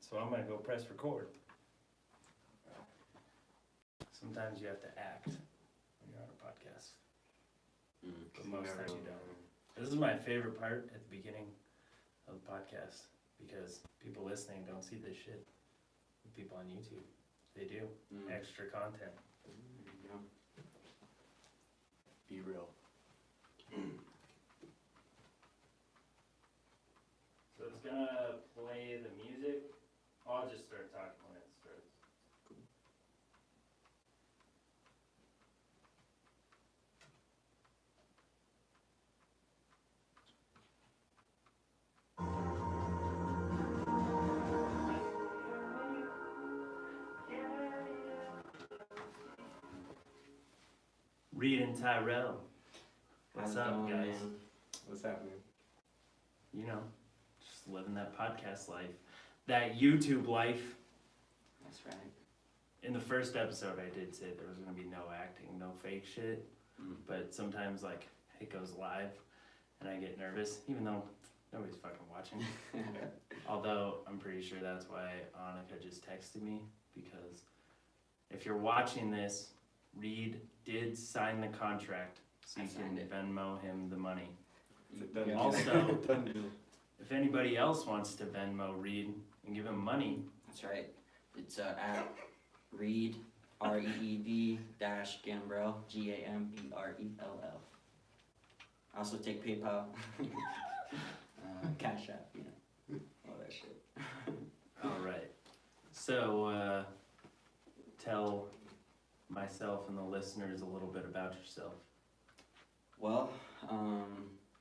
So I'm gonna go press record. Sometimes you have to act when you're on a podcast, but most times you don't. This is my favorite part at the beginning of the podcast because people listening don't see this shit. The people on YouTube, they do. Extra content. Be real. So it's gonna play the music. I'll just start talking when it starts. Reed and Tyrell. What's up, guys? What's happening? You know, just living that podcast life, that YouTube life. That's right. In the first episode, I did say there was gonna be no acting, no fake shit. But sometimes, like, it goes live, and I get nervous, even though nobody's fucking watching. Although I'm pretty sure that's why Annika just texted me, because if you're watching this, Reed did sign the contract, so you can Venmo him the money. Also, if anybody else wants to Venmo Reed and give him money. That's right. It's at Reed, REED Gambrell, GAMBRELL. I also take PayPal, Cash App, you know, all that shit. All right. So, tell myself and the listeners a little bit about yourself. Well,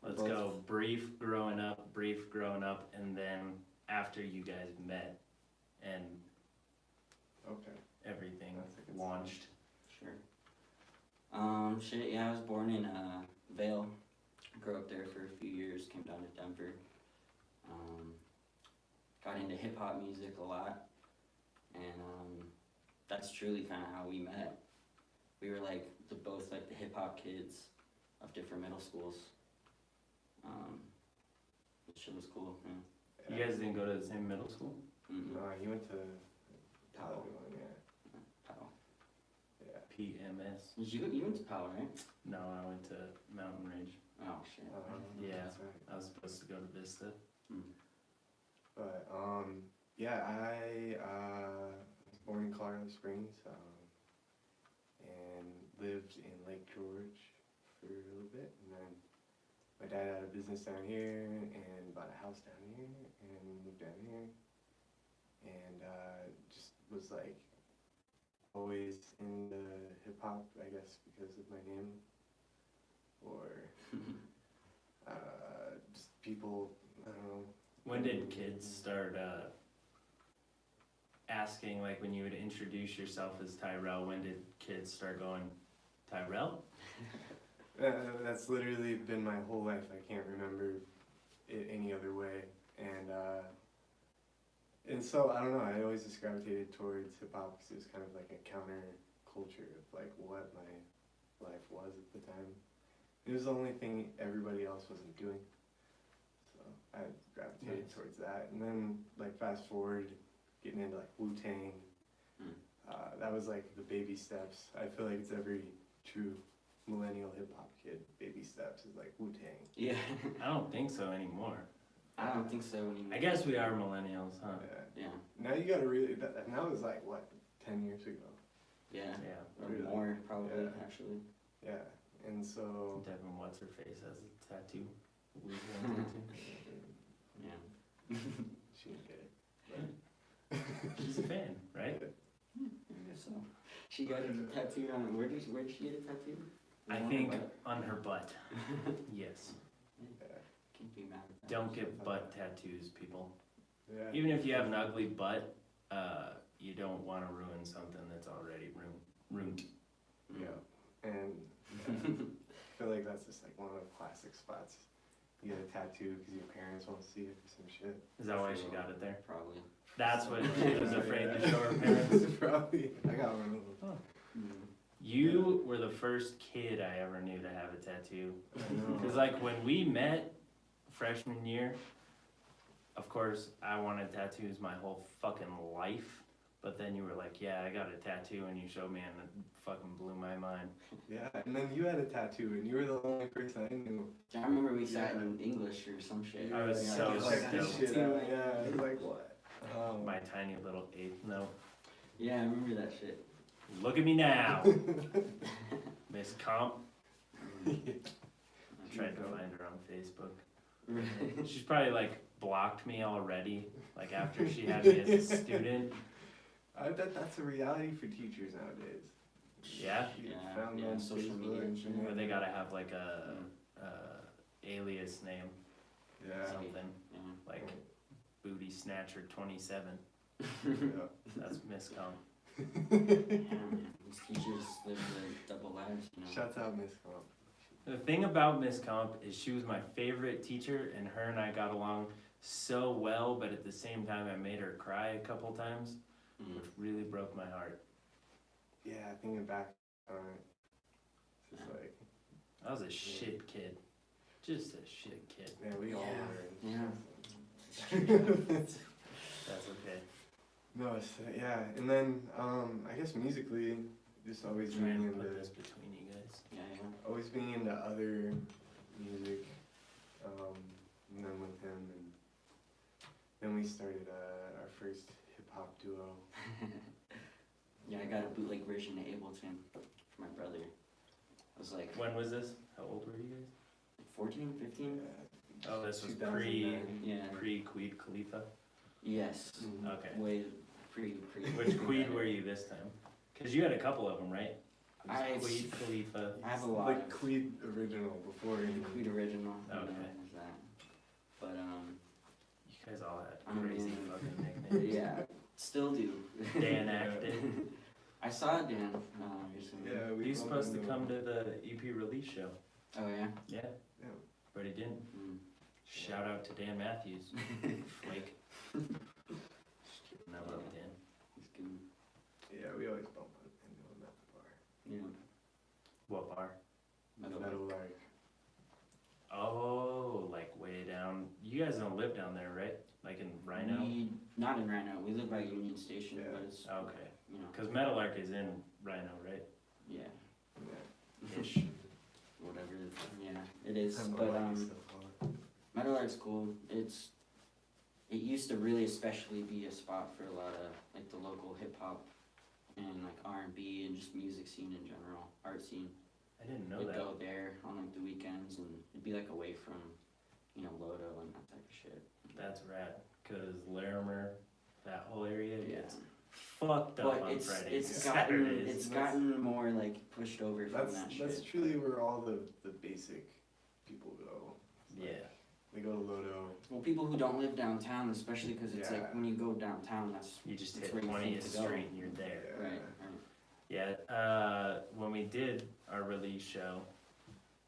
Let's go brief growing up, and then after you guys met and everything launched. Sure. Yeah, I was born in Vail. Grew up there for a few years, came down to Denver. Got into hip hop music a lot, and that's truly kind of how we met. We were like both the hip hop kids of different middle schools. Which shit was cool. Yeah. You guys didn't go to the same middle school? No, he went to Powell. Yeah. Powell. Yeah. PMS. You went to Powell, right? No, I went to Mountain Ridge. Oh shit. Yeah, That's right. I was supposed to go to Vista. But yeah, I was born in Colorado Springs, and lived in Lake George for a little bit, and then my dad had a business down here and bought a house down here and moved down here, and just was like always into hip hop, I guess because of my name, or just people, I don't know. When did kids start asking, like when you would introduce yourself as Tyrell, when did kids start going, Tyrell? That's literally been my whole life. I can't remember it any other way. And so, I don't know, I always just gravitated towards hip-hop because it was kind of like a counter culture of like what my life was at the time. It was the only thing everybody else wasn't doing. So I gravitated towards that. And then like fast forward, getting into like Wu-Tang, that was like the baby steps. I feel like it's every true millennial hip-hop kid. Baby steps is like Wu-Tang. Yeah. I don't think so anymore. I don't think so anymore. I guess we are millennials, huh? Yeah. Now you gotta really, and that was like, what, 10 years ago? Yeah. Yeah. Or Really? more, probably, Yeah. actually. Yeah, and so... Devin, what's her face has a tattoo? Wu-Tang tattoo. Yeah. She didn't get it. She's a fan, right? I guess so. She got a tattoo on, where did she get a tattoo? I think on her butt. Yes. Yeah. Can't be mad at that. Don't get butt tattoos, people. Yeah. Even if you have an ugly butt, you don't want to ruin something that's already ruined. Yeah. And I feel like that's just like one of the classic spots. You get a tattoo because your parents won't see it or some shit. Is that why she got it there? Probably. That's what she was afraid to show her parents. Probably. I got one of those. Oh. You were the first kid I ever knew to have a tattoo. I know. Because like when we met freshman year, of course, I wanted tattoos my whole fucking life. But then you were like, yeah, I got a tattoo, and you showed me, and it fucking blew my mind. Yeah, and then you had a tattoo, and you were the only person I knew. I remember we sat in English or some shit. I was Yeah, so like this stoked. shit out. Yeah, I was like, what? My tiny little eighth note. Yeah, I remember that shit. Look at me now, Miss Comp. I tried to find her on Facebook. She's probably like blocked me already. Like after she had me as a student. I bet that's a reality for teachers nowadays. Yeah. You Yeah, found yeah, on social Facebook media and shit. Or they gotta have like a alias name, Yeah. something Yeah. like Booty Snatcher 27. Yeah. That's Miss Comp. Yeah, man. These teachers live the double lives, you know. Shouts out Miss Comp. The thing about Miss Comp is she was my favorite teacher, and her and I got along so well, but at the same time I made her cry a couple times, which really broke my heart. Yeah, thinking back on it, it's just like, I was a shit kid. Just a shit kid. man, we all Yeah. were. That's okay. No, it's, yeah, and then I guess musically, just always Trying being to into, put this between you guys. Yeah, always being into other music, and then with him, and then we started our first hip hop duo. yeah. I got a bootleg version of Ableton for my brother. I was like When was this? How old were you guys? 14, 15? Oh, this was 2009. Yeah. pre-Queed Khalifa? Yes. Mhm. Okay. Way pre. Which Queed were you this time? Because you had a couple of them, right? It was I- Queed Khalifa. I have a lot. Like Queed original before. The Queed original. Okay. There's that. But You guys all had I'm crazy in. fucking nicknames. yeah, still do. Dan acted. I saw Dan recently. Yeah, He was supposed to come to the EP release show. Oh yeah. Yeah. Yeah. But he didn't. Mm. Shout out to Dan Matthews. Flake. Just kidding, I love Dan. He's good. Yeah, we always bump into him at the bar. Yeah. What bar? Metal Lark. Oh, like way down. You guys don't live down there, right? Like in Rhino? Not in Rhino. We live by Union Station, Yeah. but it's Okay. you know. Because Metal Arc is in Rhino, right? Yeah. Yeah. Ish. Whatever. Yeah, it is. I don't know But why he's so far. Metal Art's cool. It used to really especially be a spot for a lot of like the local hip hop and like R&B and just music scene in general, art scene. I didn't know We'd that. go there on like the weekends and it'd be like away from, you know, Lodo and that type of shit. That's rad. Because Larimer, that whole area Yeah. gets fucked up But on it's Fridays. gotten Saturdays. gotten more like pushed over from That's that shit. that's truly where all the basic people go. Yeah. They go to Lodo. Well, people who don't live downtown, especially because it's Yeah. like when you go downtown, that's You just That's hit where you 20th think to go. Street and you're there. Yeah. right. Yeah, when we did our release show,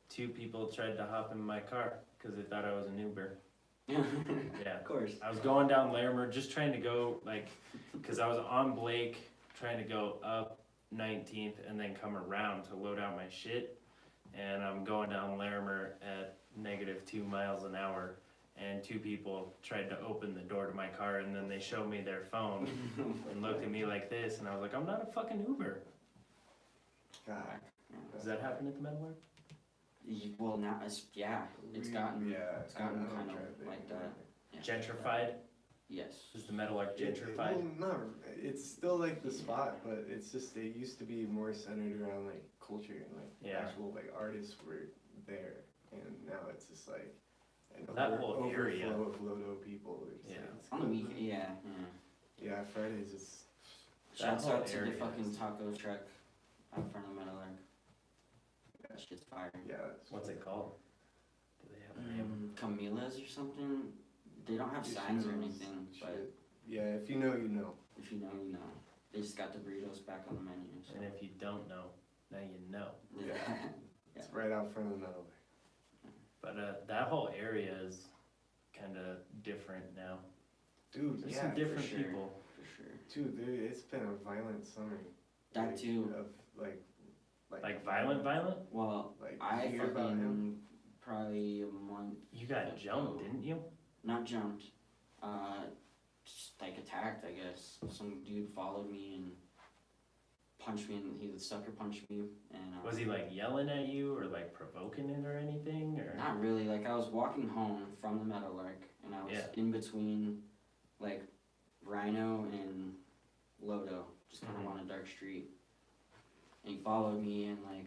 2 people tried to hop in my car because they thought I was an Uber. Right. Yeah. Of course. I was going down Larimer, just trying to go, like, because I was on Blake, trying to go up 19th and then come around to load out my shit. And I'm going down Larimer at -2 miles an hour. And 2 people tried to open the door to my car, and then they showed me their phone and looked at me like this, and I was like, I'm not a fucking Uber. God. Does that happen at the Metal Arc? Well, now it's it's gotten Yeah. it's gotten I don't kind of drive there like that. Yeah. Gentrified? Yes. Is the Metal Arc Well, gentrified? not. It's still like the spot, but it's just it used to be more centered around like culture and like Yeah. actual like artists were there, and now it's just like an That whole area. overflow of Lodo people. It's, Yeah. it's On the good. weekend, yeah. Yeah, Fridays it's Shouts whole out to the area fucking is- taco truck out front of Metal Arc. That shit's fire. yeah. That's What's it called? Do they have a name? Camila's or something. They don't have Just signs or knows anything, but shit. Yeah, if you know, you know. if you know, you know. They just got the burritos back on the menu. So. And if you don't know, now you know. Yeah. It's right out front of the Metal. But that whole area is kind of different now. Dude, There's yeah, some different sure. people. For sure. dude, it's been a violent summer. That like, too. Of Like violent? Well, Like I you hear about him? fucking probably a month. You got jumped, didn't you? Not jumped. just like attacked, I guess. Some dude followed me and punched me, and he sucker punched me. And Was he like yelling at you or like provoking it or anything? Or not really. Like I was walking home from the Meadowlark, and I was in between like Rhino and Lodo, just kind of on a dark street. And he followed me and like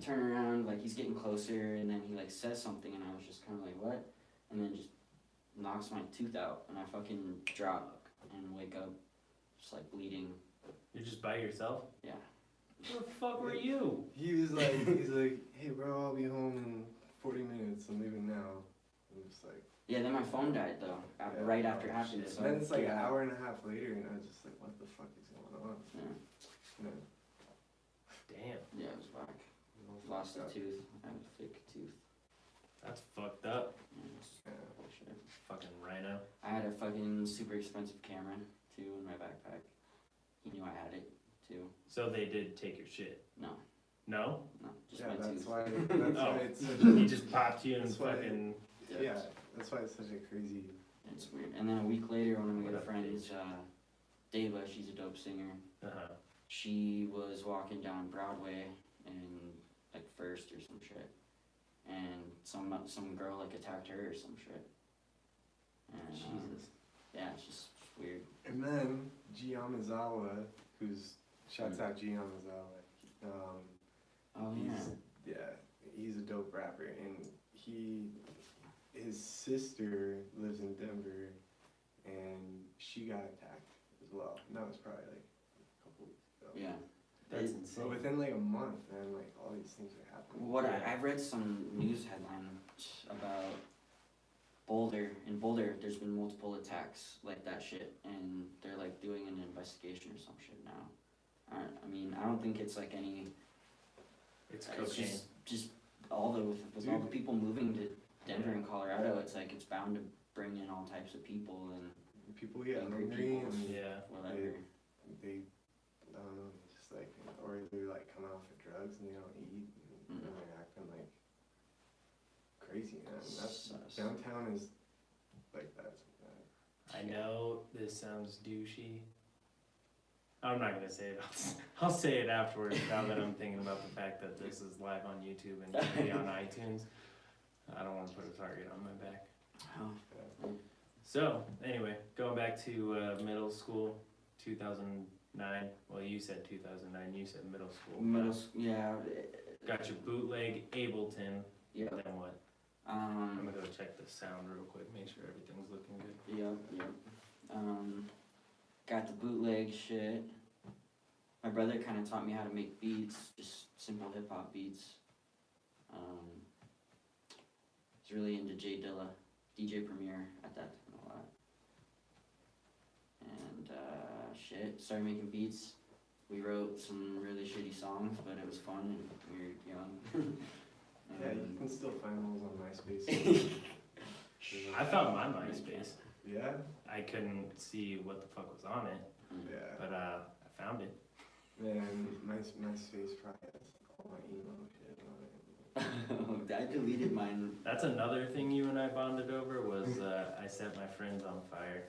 turned around, like he's getting closer, and then he like says something, and I was just kind of like, what? And then just knocks my tooth out, and I fucking drop and wake up just like bleeding. You're just by yourself? Yeah. Where the fuck were you? He's like, hey bro, I'll be home in 40 minutes. I'm leaving now. I'm just like. Yeah, then my phone died though, right after it happened. Shit. So Then it's like yeah. an hour and a half later, and I was just like, what the fuck is going on? Yeah. Damn. Yeah, it was whack. Lost a tooth. I have a fake tooth. That's fucked up. Yeah, bullshit. Fucking Rhino. I had a fucking super expensive camera too in my backpack. He knew I had it too. So they did take your shit? No. No? No, just Yeah, my that's tooth. why. That's why it's such He just popped you and That's why- fucking... yeah. That's why it's such a crazy. It's weird. And then a week later, one of my What good up, friends, Deva, she's a dope singer. Uh-huh. She was walking down Broadway in like First or some shit, and some girl like attacked her or some shit. And, Jesus. Yeah, it's just weird. And then G Yamazawa, who's shouts out G Yamazawa. Oh yeah. He's a dope rapper, and his sister lives in Denver, and she got attacked as well. And that was probably like a couple weeks ago. Yeah. That's So insane. within like a month, man, like all these things are happening. What I read some news headline about Boulder. In Boulder, there's been multiple attacks like that shit, and they're like doing an investigation or some shit now. I mean, I don't think it's like any. It's It's cocaine. just all with all the people moving to Denver and Colorado. It's like it's bound to bring in all types of people and people get angry hungry people. and Yeah. whatever. they I don't know, just like, or they're like coming off of drugs and they don't eat, and they're acting like crazy, man. That's downtown is like that. I know this sounds douchey. I'm not gonna say it. I'll say it afterwards. Now that I'm thinking about the fact that this is live on YouTube and gonna be on iTunes, I don't want to put a target on my back. Oh. So anyway, going back to middle school, 2009. Well, you said 2009. You said middle school. Yeah. Got your bootleg Ableton. Yeah. Then what? I'm gonna go check the sound real quick. Make sure everything's looking good. Yep. Got the bootleg shit. My brother kind of taught me how to make beats, just simple hip hop beats. Was really into J Dilla, DJ Premier at that time a lot. And shit, started making beats. We wrote some really shitty songs, but it was fun and we were young. Yeah, you can still find those on MySpace. I found my MySpace. Yeah? I couldn't see what the fuck was on it, Yeah. but I found it. Man, MySpace probably has all my emo shit on it. I deleted mine. That's another thing you and I bonded over was I set my friends on fire.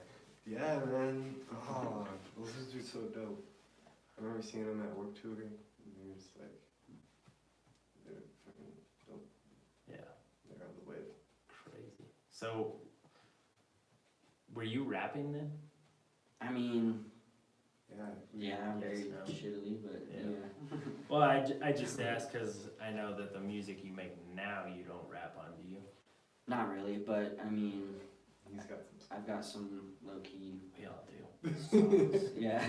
Yeah, man. Oh, those dudes are so dope. I remember seeing them at Warped Tour, and they're just like, they're fucking dope. Yeah, They're on the wave. crazy. So, were you rapping then? I mean, Yeah. very Yes, no. shittily, but Yeah. yeah. Well, I just asked because I know that the music you make now you don't rap on, do you? Not really, but I mean, He's got some. I've got some low key We all do. songs. Yeah.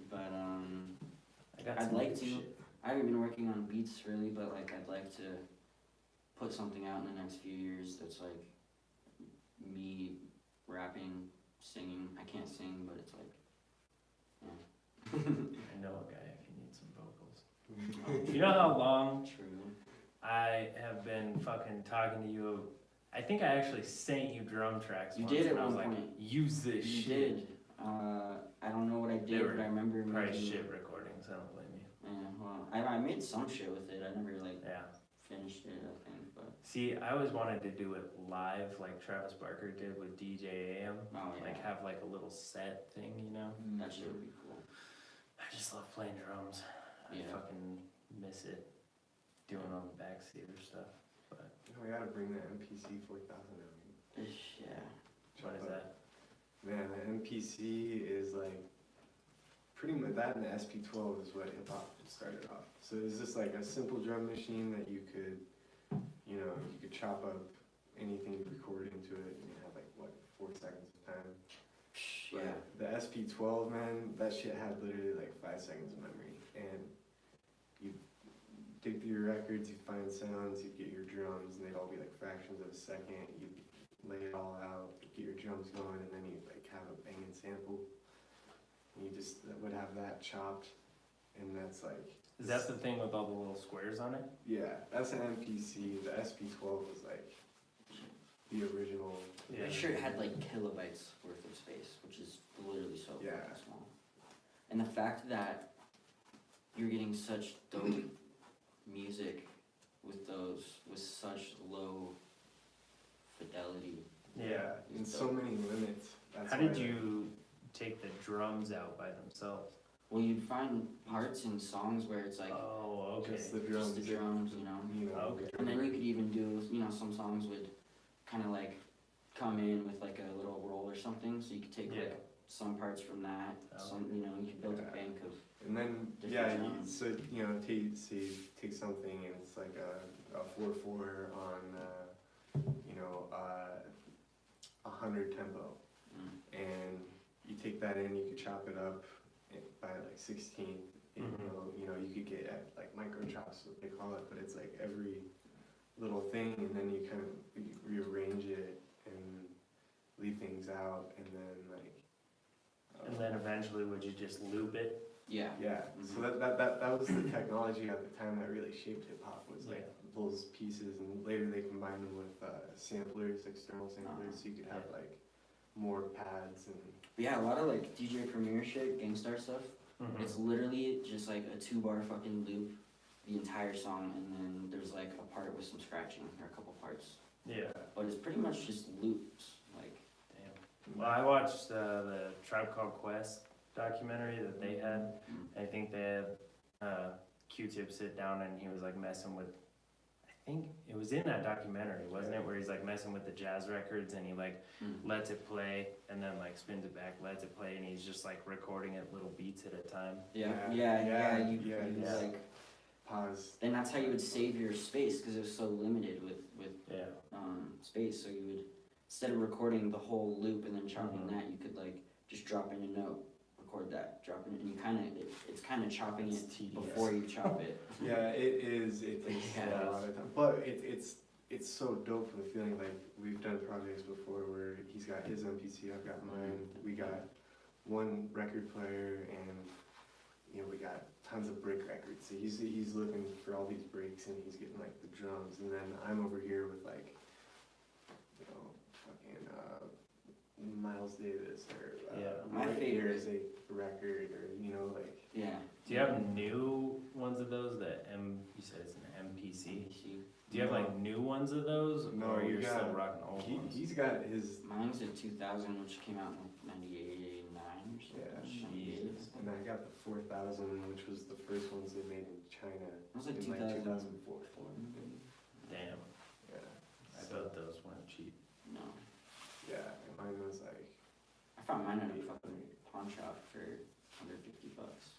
But I got I'd some like good to. shit. I haven't been working on beats really, but like I'd like to put something out in the next few years that's like me rapping, singing. I can't sing, but it's like, I know a guy if you need some vocals. You know how long true. I have been fucking talking to you? I think I actually sent you drum tracks You once, did at and I was one like, point. use this You shit. did. I don't know what I They did, were but I remember Probably making. shit recordings, I don't blame you. Yeah, well, I made some shit with it. I never like Yeah. finished it, I think, but See, I always wanted to do it live, like Travis Barker did with DJ AM. oh yeah, Like have like a little set thing, you know? that shit would be cool. I just love playing drums. I Yeah. fucking miss it. Doing on the backseat or stuff. But We gotta bring the MPC 4000 out. Yeah. what is that? Man, the MPC is like pretty much that, and the SP12 is what hip hop started off. So it's just like a simple drum machine that you could, you could chop up anything you record into it, and you have like what 4 seconds of time. Yeah. But the SP12, man, that shit had literally like 5 seconds of memory, and you dig through your records, you find sounds, you get your drums, and they'd all be like fractions of a second. You lay it all out, get your drums going, and then you like have a banging sample. And you just would have that chopped, and that's like. Is that the thing with all the little squares on it? Yeah, that's an MPC. The SP12 was like the original. I'm pretty sure it had like kilobytes worth of space, which is literally so Yeah. fucking small. And the fact that you're getting such dope music with those with such low fidelity. Yeah. And so many limits. That's How why did you take the drums out by themselves? Well, you'd find parts in songs where it's like Oh, okay. Just the drums. just the drums, you know. Okay. And then you could even do, some songs would kind of like come in with like a little roll or something, so you could take Yeah. like some parts from that, Oh. you could build Yeah. a bank of. And then, Different drums. so, take something and it's like a 4/4 on, 100 tempo. And you take that in, you could chop it up by like 16. And, you could get at like micro chops, what they call it, but it's like every little thing, and then you kind of rearrange it and leave things out, and then like. And then eventually would you just loop it? Yeah. Yeah, so that was the technology at the time that really shaped hip hop, was like those pieces, and later they combined them with samplers, external samplers, so you could have like more pads and. But yeah, a lot of like DJ Premier shit, Gangstar stuff. Mm-hmm. It's literally just like a 2-bar fucking loop, the entire song, and then there's like a part with some scratching or a couple parts. Yeah. But it's pretty much just loops, like. Damn. Well, I watched the Tribe Called Quest documentary that they had. I think they had Q-Tip sit down and he was like messing with, I think it was in that documentary, wasn't it? Where he's like messing with the jazz records and he like lets it play and then like spins it back, lets it play, and he's just like recording it little beats at a time. You Yeah. like Pause. and that's how you would save your space, because it was so limited with Yeah. space. So you would, instead of recording the whole loop and then chopping that, you could like just drop in a note, record that, drop in, and you it's kind of chopping It's it tedious. before you chop it. Yeah, it is. It takes Yeah. a lot of time, but it's so dope for the feeling. Like we've done projects before where he's got his MPC, I've got mine. We got one record player, and we got tons of break records. So he's looking for all these breaks, and he's getting like the drums, and then I'm over here with like, fucking Miles Davis or My Roy favorite is a record, or like. Yeah. Do you have new ones of those? You said it's an MPC. Do you have like new ones of those, No, or you're we still got- rocking old ones? He's got his. Mine's a 2000, which came out in 98, 89 or something. Yeah. 98. And I got the 4000, which was the first ones they made in China It was like in like 2004. Damn, Yeah. I bet those weren't cheap. No. Yeah, and mine was like. I found mine at a fucking pawn shop for $150.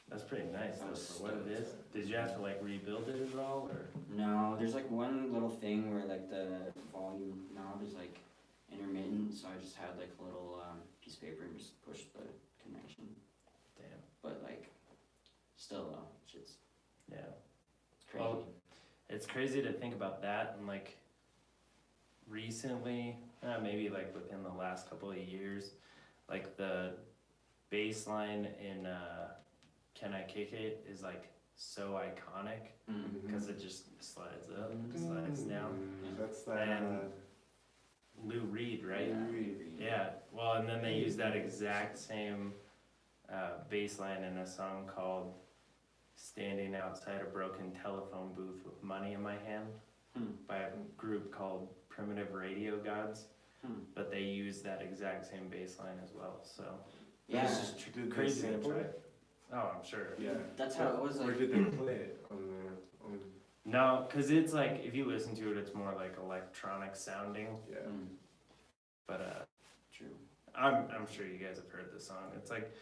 That's pretty nice though I was for what it is. stoked. Did you have to like rebuild it at all, or? No, there's like one little thing where like the volume knob is like intermittent, so I just had like a little piece of paper and just pushed the connection. Damn. But like, still though, shit's Yeah. crazy. Well, it's crazy to think about that, and like recently, maybe like within the last couple of years, like the bass line in Can I Kick It is like so iconic because it just slides up, slides down. That's that. And Lou Reed, right? Lou Reed. Yeah. Well, and then they use that exact same bass line in a song called standing outside a broken telephone booth with money in my hand by a group called Primitive Radio Gods. But they use that exact same bass line as well, so Yeah. it's just Did they crazy to sample try. it? Oh, I'm sure. Yeah. That's how it was Or like. did they play it on the? No, cause it's like if you listen to it, it's more like electronic sounding. Yeah. But True. I'm sure you guys have heard the song. It's like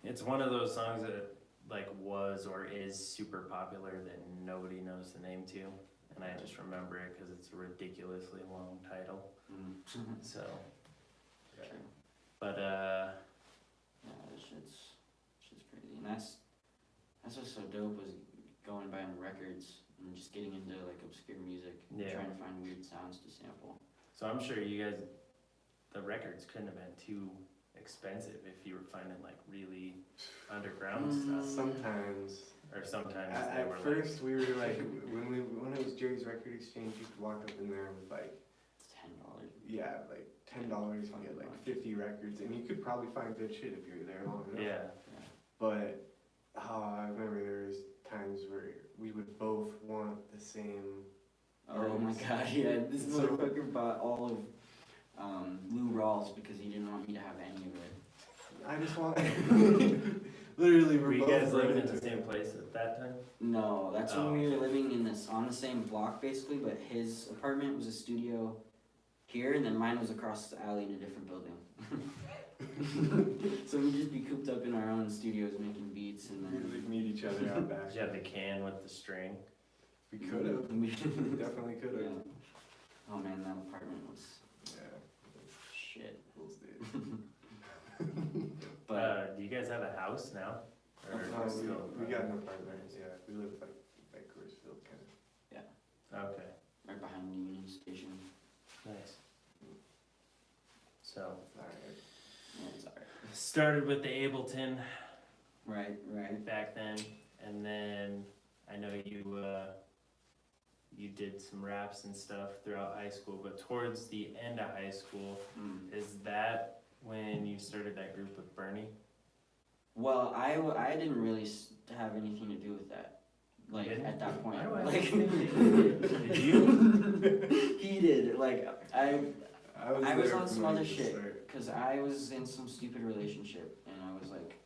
it's one of those songs that like was or is super popular that nobody knows the name to, and I just remember it because it's a ridiculously long title. So, Yeah. but Yeah, this shit's crazy, and that's what's so dope was going buying records and just getting into like obscure music, and Yeah. trying to find weird sounds to sample. so I'm sure you guys, the records couldn't have been too expensive if you were finding like really underground stuff. Sometimes. Or sometimes they At were first, we were like, when it was Jerry's Record Exchange, you could walk up in there with like, It's $10. yeah, like $10, you get like 50 records, and you could probably find good shit if you were there long enough. yeah. But I remember there was times where we would both want the same. Oh my artists. god, yeah, this So- motherfucker bought all of Lou Rawls because he didn't want me to have any of it. I just want. Literally, Were we're you both guys living running in the to same it. place at that time? No, that's Oh. when we were living in this on the same block basically, but his apartment was a studio here, and then mine was across the alley in a different building. So we'd just be cooped up in our own studios making beats, and We'd then like, meet each other out back. Did you have the can with the string? We could have. we Definitely could have. yeah. Oh man, that apartment was Yeah. shit. Those days. But Do you guys have a house now? Or No, still- we got an apartment. Yeah, we live like by Coors kind of. Okay, right behind the Union Station. nice. So, Alright. Yeah, it's alright. started with the Ableton Right. back then, and then I know you did some raps and stuff throughout high school, but towards the end of high school, is that when you started that group with Bernie? Well, I didn't really have anything to do with that. Like Didn't? at that point, Why do I like think you did? Did you? he did. Like I was there on from some like other the shit start. because I was in some stupid relationship and I was like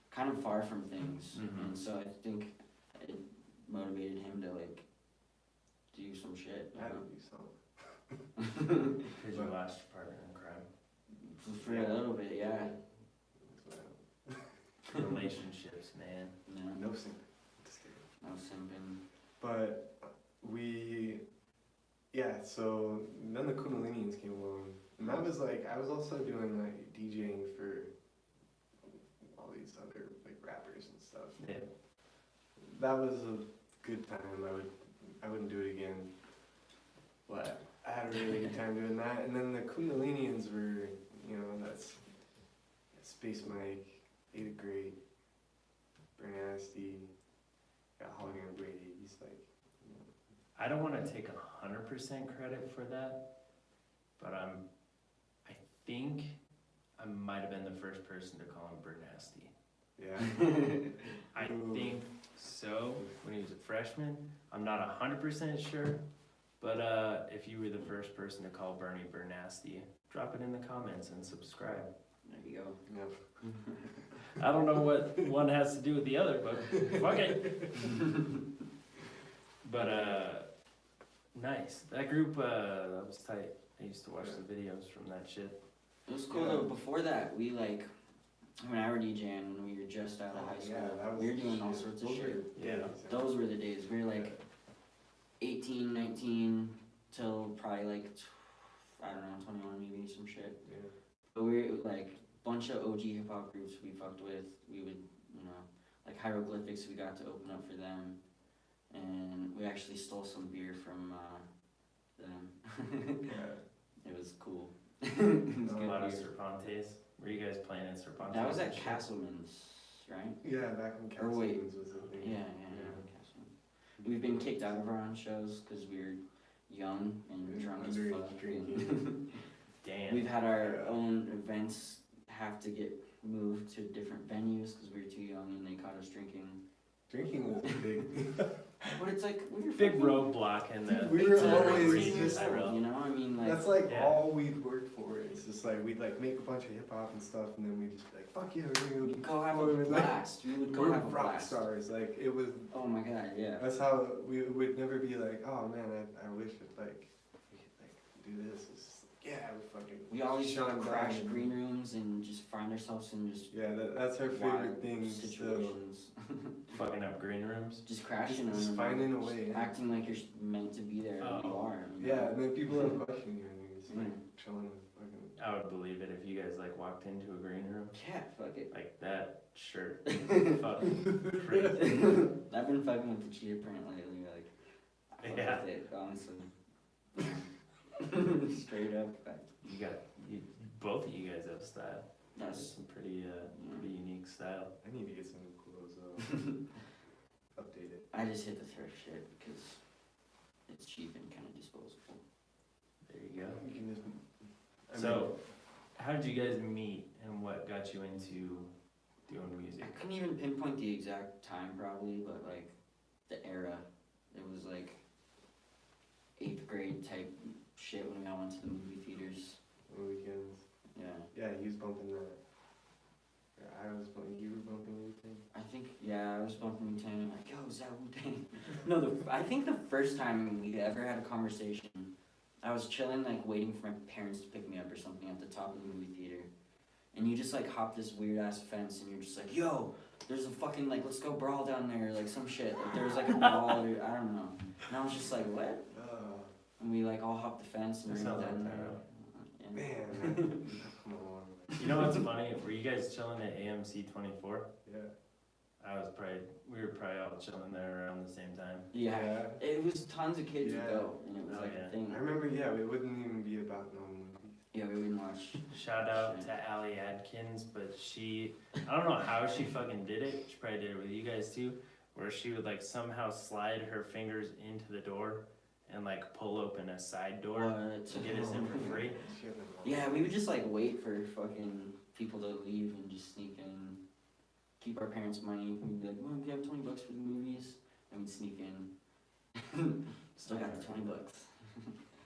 kind of far from things, Mhm. and so I think it motivated him to like do some shit. I You had know? to do something. Because you lost your partner in crime. For a little bit, yeah. Relationships, man. No, No simp. Just kidding. no simping. But so then the Kundalinians came along. And that was like, I was also doing like DJing for all these other like rappers and stuff. Yeah. That was a good time. I wouldn't do it again. But I had a really good time doing that. And then the Kundalinians were, that's Space Mike, Ada Great, Burn Nasty, got Holly and Brady. He's like, I don't want to take 100% credit for that, but I think I might have been the first person to call him Bernasty. yeah. I Ooh. think so, when he was a freshman. I'm not 100% sure, but if you were the first person to call Bernie Bernasty, drop it in the comments and subscribe. There you go. Yep. I don't know what one has to do with the other, but fuck it. But nice. That group, that was tight. I used to watch the videos from that shit. It was cool Yeah. though. Before that, we like when I were DJing when we were just out of high school. Yeah, that was we were doing all shit. sorts of Those shit. were Yeah. days, Those were the days. We were like 18, 19 till probably like I don't know, 21 maybe, some shit. Yeah. But we were like bunch of OG hip hop groups we fucked with. We would, like Hieroglyphics. We got to open up for them, and we actually stole some beer from them. Yeah. It was cool. It was A A good lot of beer. Cervantes. Were you guys playing at Cervantes? That was at and shit? Castleman's, right? Yeah, back when Or wait. Castleman's was a thing. Yeah, Castleman. We've been kicked out of our own shows because we were young and Yeah, drunk as underage fuck. drinking. Damn. We've had our Yeah. own events have to get moved to different venues because we were too young and they caught us drinking Drinking was a big. But it's like we were Big fucking roadblock in the. We were to always raising just, Tyrell. you know, I mean, like. That's like Yeah. all we'd worked for. It's just like we'd like make a bunch of hip hop and stuff, and then we'd just be like, "Fuck yeah, we're gonna We'd go have a perform," and, like, blast. We would go we're have a rock blast. stars. Like it was. Oh my god, yeah. That's how we would never be like, "Oh man, I wish it like we could like do this." It's just like, yeah, we fucking. We always shine crash down. green rooms and just find ourselves in just Yeah, that's our favorite wild thing. So situations. Fucking up green rooms. Just crashing just them. finding a way. In. Acting like you're meant to be there and you Oh. are. you know? Yeah, and then people are questioning you, and you're just like Mm. chilling with fucking. I would believe it if you guys like walked into a green room. Yeah, fuck it. Like that shirt. Fucking crazy. I've been fucking with the cheetah print lately, like, I fuck Yeah. with it, honestly. Straight up, like, Both of you guys have style. That's that's, some pretty unique style. I need to get some new clothes though. Updated. I just hit the thrift shit because it's cheap and kind of disposable. There you go. You can just. I mean, So, how did you guys meet and what got you into doing music? I couldn't even pinpoint the exact time probably, but like the era. It was like 8th grade type shit when we all went to the movie theaters. on weekends. Yeah. Yeah, he was bumping that. Yeah, I was bumping. You were bumping everything. I think, yeah, I was bumping Wu-Tang, like, yo, is that Wu-Tang? No, I think the first time we ever had a conversation, I was chilling, like, waiting for my parents to pick me up or something at the top of the movie theater. And you just, like, hop this weird-ass fence, and you're just like, yo, there's a fucking, like, let's go brawl down there, like, some shit. Like, there was, like, a brawl, or, I don't know. And I was just like, what? And we, like, all hopped the fence and That ran sounds down like there. Tyrell. Yeah. Man, I've come a long way. You know what's funny? Were you guys chilling at AMC 24? Yeah. We were probably all chilling there around the same time. Yeah. It was tons of kids would Yeah. go, and it was Oh, like yeah. a thing. I remember. Yeah, it wouldn't even be about no movie. Yeah, we wouldn't watch. Shout out to Allie Adkins, but I don't know how she fucking did it. She probably did it with you guys too, where she would like somehow slide her fingers into the door and like pull open a side door What? to get us in for free. Shit, man. Yeah, we would just like wait for fucking people to leave and just sneak in, keep our parents' money. We'd be like, well, we have $20 for the movies, and we'd sneak in. Still got the $20.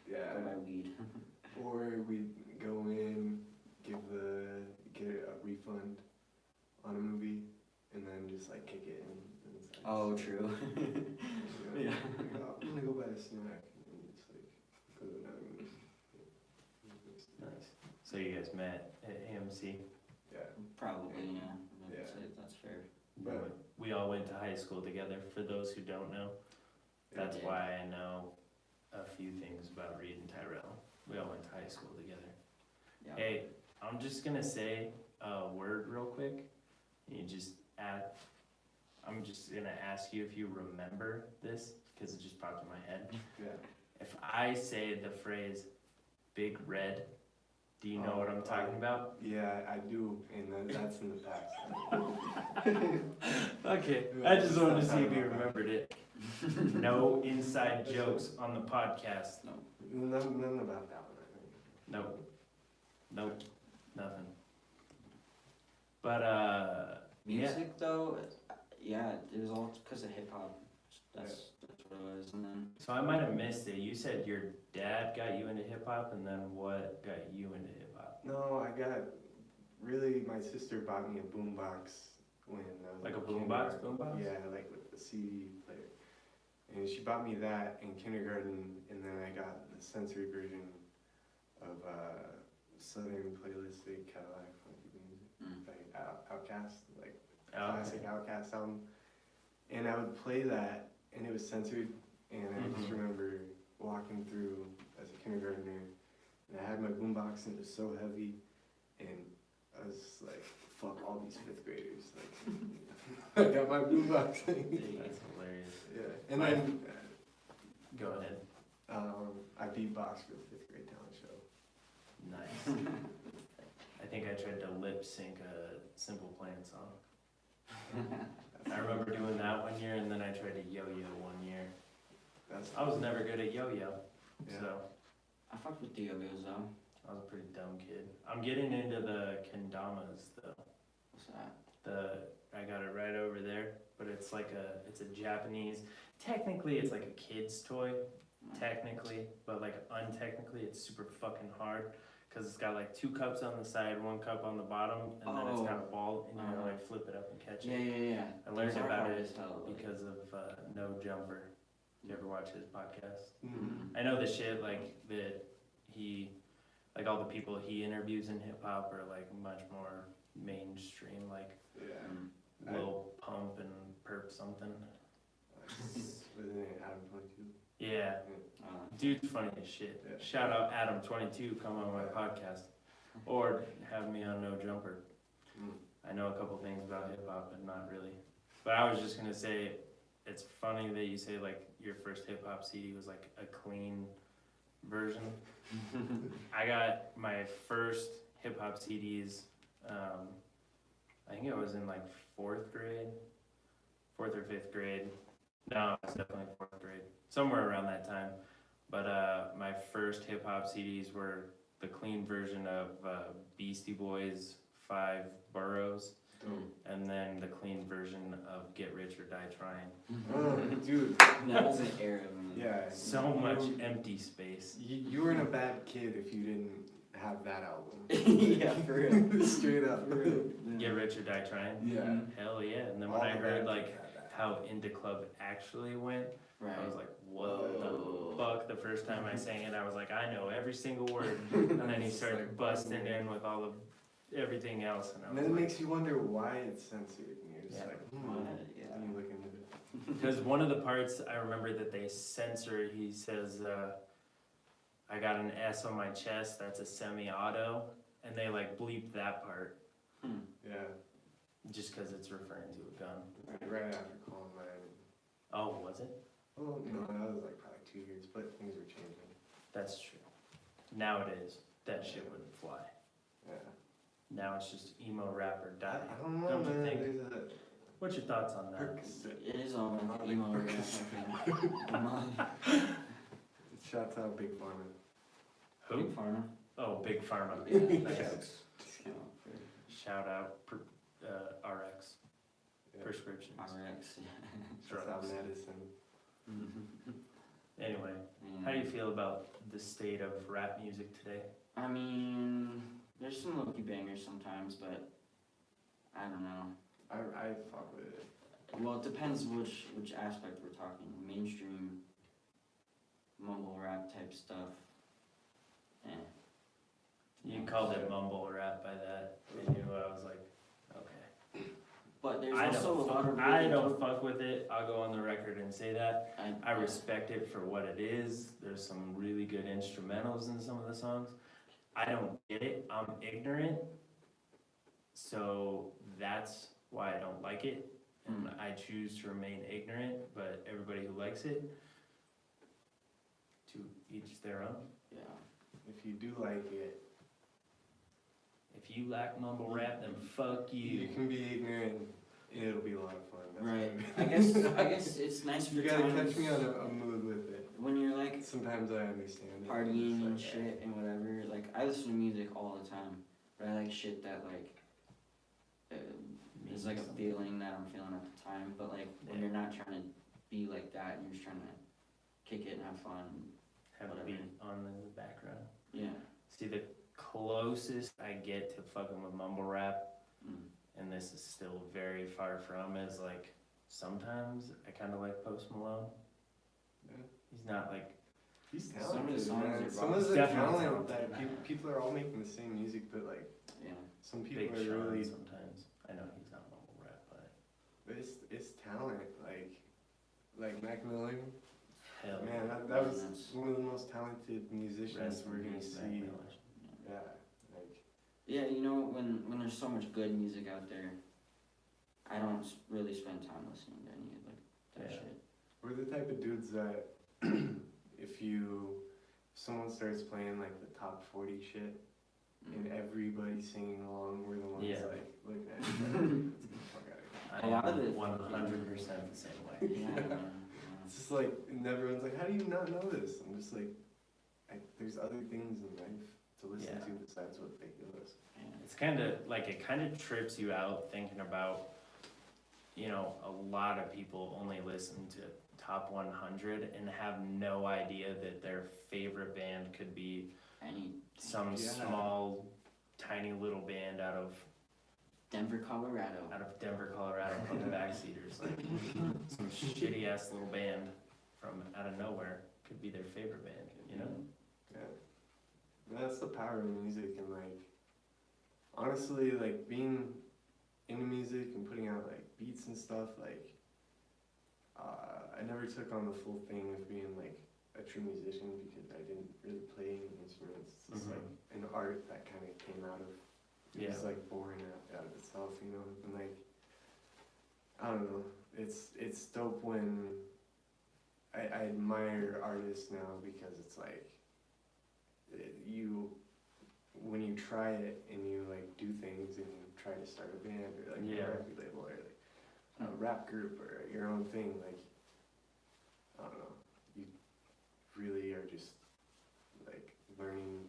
Yeah. Go buy weed. Or we'd go in, get a refund on a movie, and then just like kick it in. And it's like, Oh, true. You know, Yeah. like, oh, I'm gonna go buy a snack, and just like go to another movie. Nice. So you guys met at AMC. Yeah. Probably, yeah. Yeah. That's fair. But We all went to high school together. For those who don't know, that's Yeah. why I know a few things about Reed and Tyrell. We all went to high school together. Yeah. Hey, I'm just gonna say a word real quick. I'm just gonna ask you if you remember this, because it just popped in my head. yeah. If I say the phrase "Big Red," do you know what I'm talking about? Yeah, I do, and that's in the past. Okay, I just wanted to see if you remembered it. No inside jokes on the podcast. None about that one, I think. Nope, nothing. But Music though, yeah, it was all because of hip hop. That's what it was, and then so I might have missed it. You said your dad got you into hip hop, and then what got you into hip hop? No, my sister bought me a boombox when I was Like a in boombox, kindergarten. boombox? Yeah, like with the CD player. And she bought me that in kindergarten, and then I got the sensory version of Southern Playlistic Cadillac Funky Music, like Outkast, like classic Outkast album. And I would play that, and it was censored, and I just remember walking through as a kindergartner, and I had my boombox, and it was so heavy, and I was like, fuck all these 5th graders, like, I got my boombox. That's hilarious. Yeah, and then Go ahead. I beatboxed for the 5th grade talent show. Nice. I think I tried to lip sync a Simple Plan song. I remember doing that one year, and then I tried to yo-yo one year. I was never good at yo-yo, Yeah. so I fucked with the yo-yos though. I was a pretty dumb kid. I'm getting into the kendamas though. What's that? I got it right over there, but it's a Japanese. Technically, it's like a kid's toy. Technically, but like untechnically, it's super fucking hard. Cause it's got like 2 cups on the side, 1 cup on the bottom, and then it's got a ball, and you gotta like flip it up and catch it. Yeah. I learned Those are about hard it as hell, like- because of No Jumper. You ever watch his podcast? Mm-hmm. I know the shit like that he, like all the people he interviews in hip hop are like much more mainstream, like Yeah. Lil Pump and Perp something. Wasn't it Adam 22? Yeah, dude's funny as shit. Yeah. Shout out Adam22, come on my podcast, or have me on No Jumper. I know a couple things about hip hop, but not really. But I was just gonna say, it's funny that you say like your first hip hop CD was like a clean version. I got my first hip hop CDs. I think I was in like 4th or 5th grade. No, it was definitely 4th grade, somewhere around that time. But my first hip hop CDs were the clean version of Beastie Boys' 5 Boroughs. And then the clean version of Get Rich or Die Trying. Oh, dude. That was an era, man. Yeah. So much empty space. You weren't a bad kid if you didn't have that album. Yeah, for real. Straight up. For real. Get Rich or Die Trying? Yeah. Hell yeah. And then when All I the heard bands like had that. how Into Club actually went, Right. I was like, whoa, the fuck. The first time I sang it, I was like, I know every single word. And then he started like busting busting in with all of everything else. And I And was then it like, makes you wonder why it's censored. And you're just Yeah. like, Yeah. Then you look into it. because one of the parts I remember that they censor, he says, I got an S on my chest, that's a semi-auto. And they like bleep that part Yeah. just because it's referring to a gun. Right after Columbine. Oh, was it? Well, no, that was like probably 2 years, but things were changing. That's true. Nowadays, that shit wouldn't fly. Yeah. Now it's just emo rap or die. I don't know, Don't you man. think? There's a What's your thoughts on that? Percocet. It is all about the emo rap, I think. Shouts out Big Pharma. Who? Big Pharma. Oh, Big Pharma. Yeah. Nice. Yeah. Shout out RX. Yeah. Prescriptions. RX. Shouts out Drugs. medicine. Anyway, how do you feel about the state of rap music today? I mean, there's some low-key bangers sometimes, but I don't know. I fuck with it. Well, it depends which aspect we're talking. Mainstream, mumble rap type stuff. You called it mumble rap by that, and I was like, okay. But there's I also a lot of I don't fuck with it. I'll go on the record and say that. I yeah. respect it for what it is. There's some really good instrumentals in some of the songs. I don't get it. I'm ignorant. So that's why I don't like it. And I choose to remain ignorant, but everybody who likes it, to each their own. Yeah. If you do like it, If you like mumble rap, then fuck you you. can be ignorant and it'll be a lot of fun. That's Right. what I guess it's nice for You gotta times catch me on a mood with it. when you're like Sometimes I understand it. partying and It's like, shit and whatever. Like I listen to music all the time, but I like shit that like is like a feeling that I'm feeling at the time. But like when Yeah. you're not trying to be like that, and you're just trying to kick it and have fun. Have a whatever. beat on in the background. Yeah. See, the closest I get to fucking with mumble rap, Mm. and this is still very far from, is like sometimes I kind of like Post Malone. Yeah. He's not like, He's Some of the talented, songs man. are Some rock. of the Definitely talent talented. that people are all making the same music, but like Yeah. some people Big are Sean really. sometimes. I know he's not mumble rap, but But it's talent. Like Mac Miller. hell, Man, that Yeah, was that's- one of the most talented musicians rest we're in gonna peace, Mac see. Miller. Yeah, like Yeah, you know, when there's so much good music out there, I don't really spend time listening to any of like that Yeah. shit. we're the type of dudes that if someone starts playing like the top 40 shit and everybody's singing along, we're the ones Yeah. like looking at each other. Get the fuck out of here. I A lot of am it- 100% the same way. Yeah, man. It's just like, and everyone's like, how do you not know this? I'm just like, there's other things in life. to listen Yeah. to besides what they give us. It's kind of like, it kind of trips you out thinking about, you know, a lot of people only listen to top 100 and have no idea that their favorite band could be some Yeah. small, tiny little band out of Denver, Colorado. called the Backseaters. Like, some shitty ass little band from out of nowhere could be their favorite band, you know? Yeah. That's the power of music, and like, honestly, like being into music and putting out like beats and stuff, like, I never took on the full thing of being like a true musician because I didn't really play any instruments. It's just like an art that kind of came out of, it was like born out of itself, you know, and like, I don't know, it's dope when I admire artists now because it's like, when you try it and you like do things and you try to start a band or like a record label or like a rap group or your own thing, like, I don't know, you really are just like learning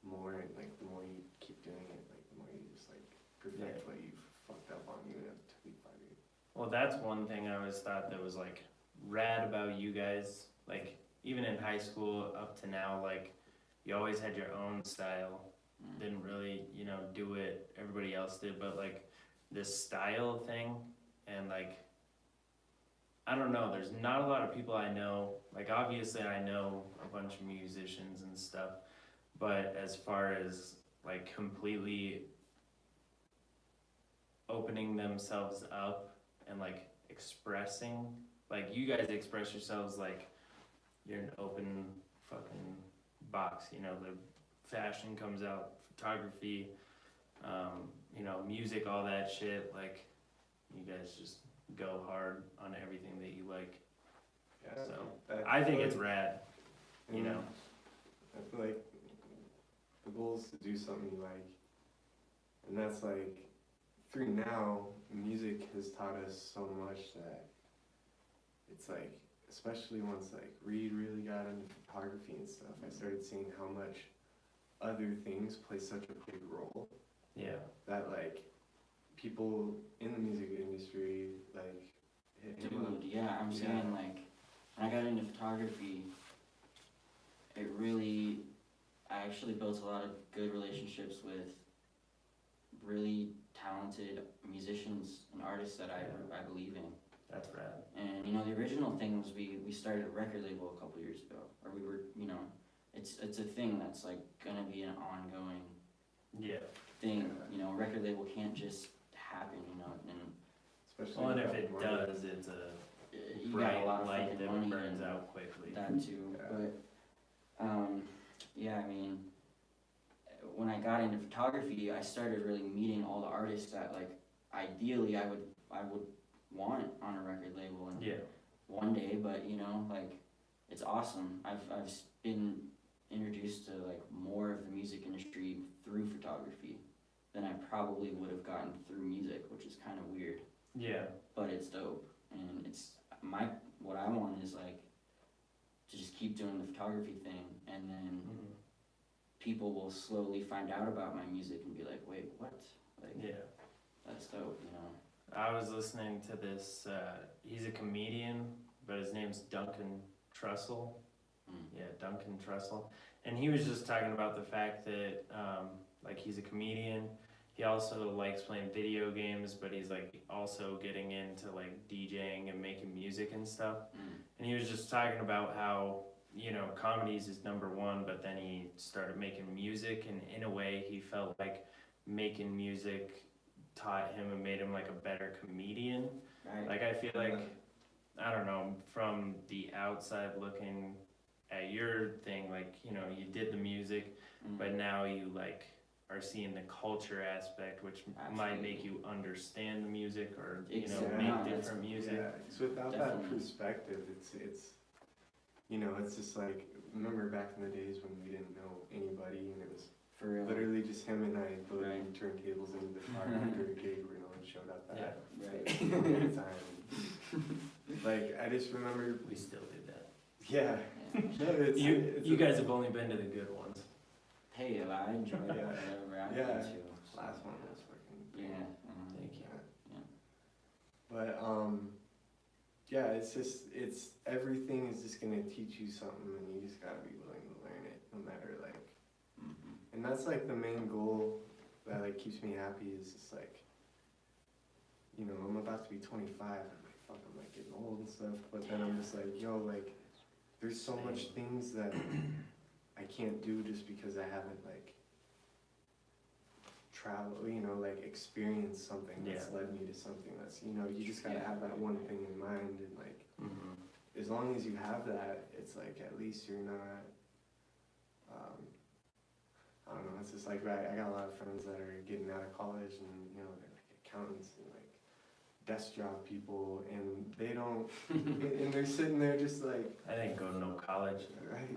more, and like the more you keep doing it, like the more you just like perfect what you've fucked up on. You have to be 5 years. Well, that's one thing I always thought that was like rad about you guys. Like, even in high school up to now, like, you always had your own style. Didn't really, you know, do what everybody else did, but like this style thing, and like, I don't know, there's not a lot of people I know, like obviously I know a bunch of musicians and stuff, but as far as like completely opening themselves up and like expressing, like you guys express yourselves like you're an open fucking box, you know, the fashion comes out, photography, you know, music, all that shit, like, you guys just go hard on everything that you like. Yeah, So, I think it's rad, you know. I feel like the goal is to do something you like, and that's like, through now, music has taught us so much that it's like, especially once like Reed really got into photography and stuff, I started seeing how much other things play such a big role. Yeah. That like people in the music industry like hit him up. Dude, yeah, I'm saying like when I got into photography, it really, I actually built a lot of good relationships with really talented musicians and artists that I believe in. That's rad. And you know, the original thing was we started a record label a couple years ago, or we were, you know, it's a thing that's like gonna be an ongoing thing. You know, a record label can't just happen, you know, and Especially well, and if without it money. does, it's a you bright got a lot of light fucking that money burns and out quickly. that too. Yeah. But yeah, I mean, when I got into photography, I started really meeting all the artists that like ideally I would want on a record label and one day, but you know, like, it's awesome. I've been introduced to like more of the music industry through photography than I probably would have gotten through music, which is kind of weird. Yeah. But it's dope, and it's what I want is like to just keep doing the photography thing, and then people will slowly find out about my music and be like, wait, what? Like, that's dope, you know. I was listening to this, he's a comedian, but his name's Duncan Trussell. Yeah, Duncan Trussell. And he was just talking about the fact that, like, he's a comedian. He also likes playing video games, but he's, like, also getting into, like, DJing and making music and stuff. And he was just talking about how, you know, comedies is #1, but then he started making music, and in a way he felt like making music taught him and made him like a better comedian. Right. Like, I feel like, I don't know, from the outside looking at your thing, like, you know, you did the music, but now you like are seeing the culture aspect, which might make you understand the music, or you know, make different music. Yeah, because without that perspective, it's you know, it's just like, remember back in the days when we didn't know anybody, and it was For real. literally just him and I putting turntables into the car after a gig where no one showed up at. Right. Time. Like, I just remember We still did that. Yeah. No, You guys have only been to the good ones. hey, I enjoyed it, Yeah. whatever I Yeah. did too. So, Last one was fucking. yeah. Thank you. But yeah, it's everything is just gonna teach you something, and you just gotta be willing to learn it, no matter like. And that's like the main goal that like keeps me happy is just like, you know, I'm about to be 25. I'm like, fuck, I'm like getting old and stuff. But then I'm just like, yo, like, there's so much things that I can't do just because I haven't like traveled, you know, like experienced something that's led me to something that's, you know, you just gotta have that one thing in mind, and like, as long as you have that, it's like at least you're not. I don't know, it's just like, I got a lot of friends that are getting out of college, and, you know, they're like accountants and like desk job people, and they don't, and they're sitting there just like. I didn't go to no college. Right?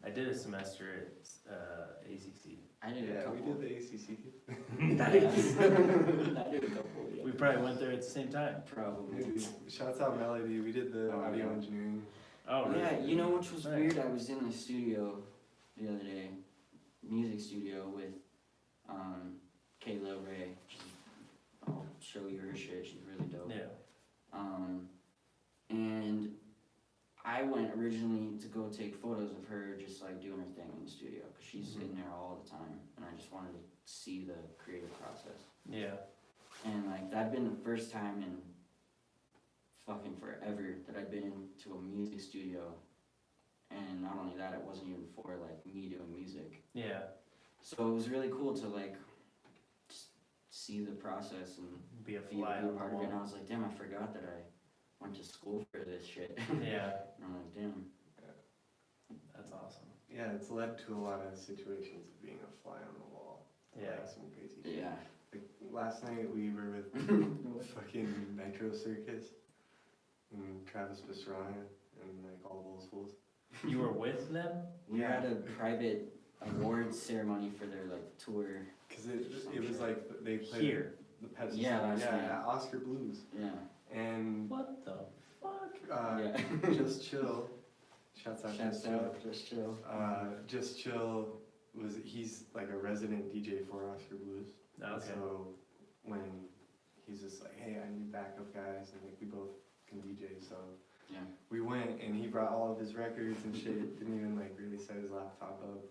I did a semester at ACC. I did a couple. We did the ACC. I did a couple, yeah. We probably went there at the same time. Probably. Maybe. Shouts out Melody, we did the Oh, audio yeah. engineering. Oh, really? Yeah, you know which was Nice. weird? I was in the studio the other day, music studio with Kayla Ray. I'll show you her shit. She's really dope. Yeah. And I went originally to go take photos of her just like doing her thing in the studio because she's in there all the time, and I just wanted to see the creative process. Yeah. And like that'd been the first time in fucking forever that I'd been into a music studio, and not only that, it wasn't even for like me doing music. Yeah. So it was really cool to like just see the process and Be a be fly a on the part of it. And I wall. was like, damn, I forgot that I went to school for this shit. Yeah. And I'm like, damn. That's awesome. Yeah, it's led to a lot of situations of being a fly on the wall. Yeah. Like some crazy shit. Yeah. Like, last night we were with fucking Nitro Circus and Travis Pastrana and like all those fools. You were with them? We were at a private awards ceremony for their like tour. Cause it was like they played Here. the Pepsi Yeah, song. last night. at Oscar Blues. Yeah. And What the fuck? Yeah. Just Chill. Shouts out Shouts Just Chill. out, just chill. Just Chill he's like a resident DJ for Oscar Blues. Okay. So when he's just like, hey, I need backup guys, and like we both can DJ, so Yeah. we went, and he brought all of his records and shit. Didn't even like really set his laptop up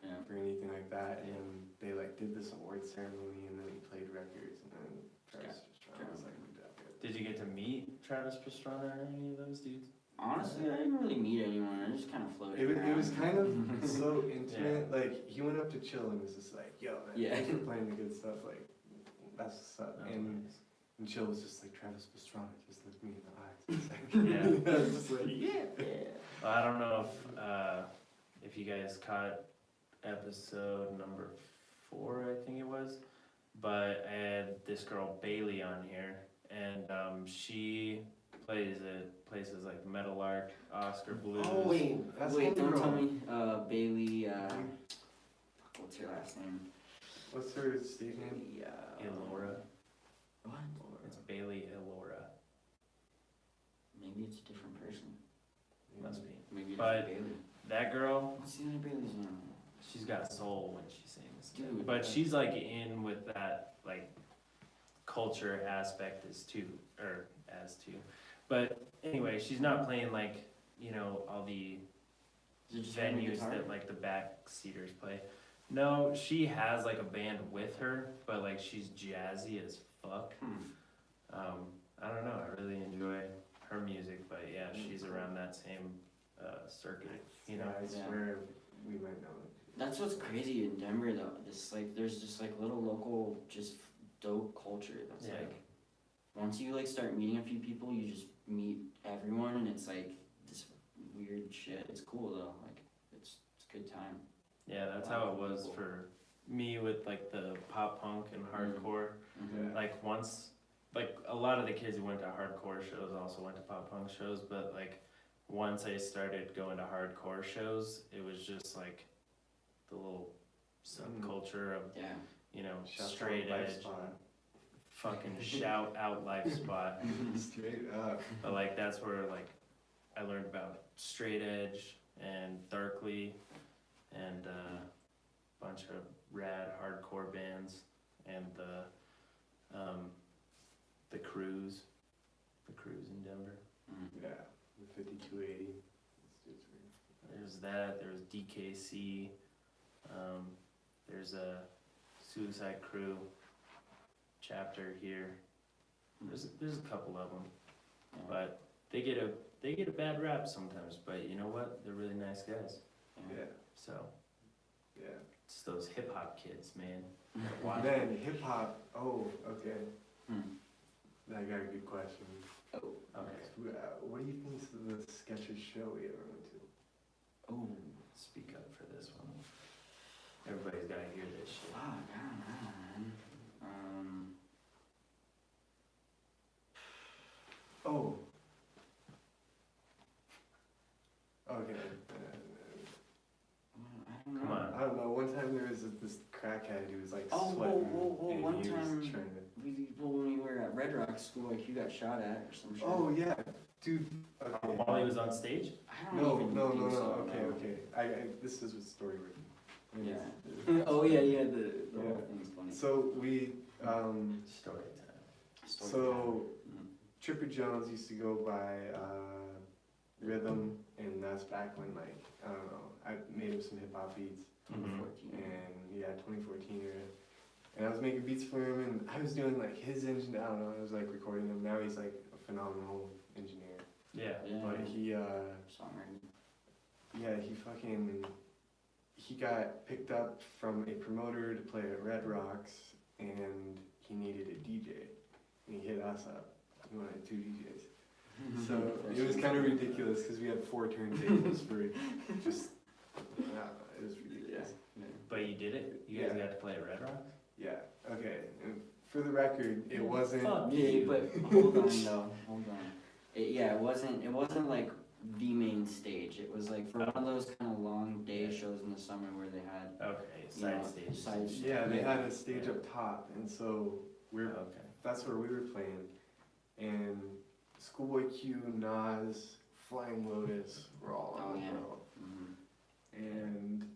Yeah. or anything like that. And they like did this award ceremony, and then he played records, and then Travis Pastrana was like, we got it. Did you get to meet Travis Pastrana or any of those dudes? Honestly, I didn't really meet anyone. I just kind of floated It was around. kind of so intimate. Like he went up to Chill and was just like, "Yo, man, Yeah. thanks for playing the good stuff. Like that's what's up." Oh, And nice. Chill was just like, "Travis Pastrana, just look me in the eyes." Yeah. I was just like, "Yeah." Yeah. Well, I don't know if you guys caught episode number 4, I think it was, but I had this girl Bailey on here, and she plays at places like Metal Arc, Oscar Blues. Oh wait, that's Wait, don't homegirl. tell me. Bailey, fuck, what's her last name? What's her stage name? Bailey, Elora. what? It's Bailey Elora. Maybe it's a different person. Must be. Maybe it's But- Bailey. That girl, What's the other Bailey's name? she's got soul when she sings. Dude. But she's like in with that like culture aspect as too. But anyway, she's not playing like, you know, all the Is it just her and venues guitar? that like the backseaters play. No, she has like a band with her, but like she's jazzy as fuck. I don't know, I really enjoy her music, but yeah, she's around that same circuit, you know. I Yeah. swear we might know. That's what's crazy in Denver though. This like there's just like little local just dope culture that's Yeah. like once you like start meeting a few people, you just meet everyone, and it's like this weird shit. It's cool though. Like it's a good time. Yeah, that's how it was for me with like the pop punk and hardcore. Yeah. Like once, like a lot of the kids who went to hardcore shows also went to pop punk shows, but like once I started going to hardcore shows, it was just like the little subculture of, Yeah. you know, Shout out straight Life edge, Spot. fucking shout out life spot. Straight up. But like that's where like I learned about straight edge and darkly and a bunch of rad hardcore bands, and the Cruise in Denver. Yeah, the 5280. There's that. There's DKC. There's a Suicide Crew chapter here. There's a couple of them, but they get a bad rap sometimes. But you know what? They're really nice guys. Yeah. So Yeah. it's those hip hop kids, man. Then hip hop. Oh, okay. I got a good question. Oh. Okay. What do you think of the Skechers show we ever went to? Oh. Speak up for this one. Everybody's gotta hear this shit. Fuck, I don't know, man. Oh. Okay. I don't know. Come on. I don't know. One time there was this crackhead who was like Oh, sweating. whoa, and one he was time- trying to... When we were at Red Rock School, like you got shot at or some shit. Oh yeah, dude. Okay. While he was on stage? I don't even No. think so, Okay, no. okay. This is a story written. Yeah. Oh yeah, the whole Yeah. thing's funny. So we Story time. so Tripper Jones used to go by Rhythm, and that's back when like I don't know. I made him some hip hop beats, 2014. and yeah, 2014 era. And I was making beats for him, and I was doing like his engine. I don't know. I was like recording him. Now he's like a phenomenal engineer. Yeah. But he Songwriting. yeah, he got picked up from a promoter to play at Red Rocks, and he needed a DJ, and he hit us up. He wanted 2 DJs. So it was kind of ridiculous because we had 4 turntables for just. I don't know, it was ridiculous. But you did it? You guys Yeah. got to play at Red Rocks? Yeah. Okay. And for the record, it wasn't. Fuck Yeah, you. but hold on though, hold on. It wasn't like the main stage. It was like for one of those kind of long day shows in the summer where they had Okay, you side know, stage. side- Yeah, they had a stage up top, and so Okay. that's where we were playing, and Schoolboy Q, Nas, Flying Lotus were all on Oh, the yeah. bill. Mhm. And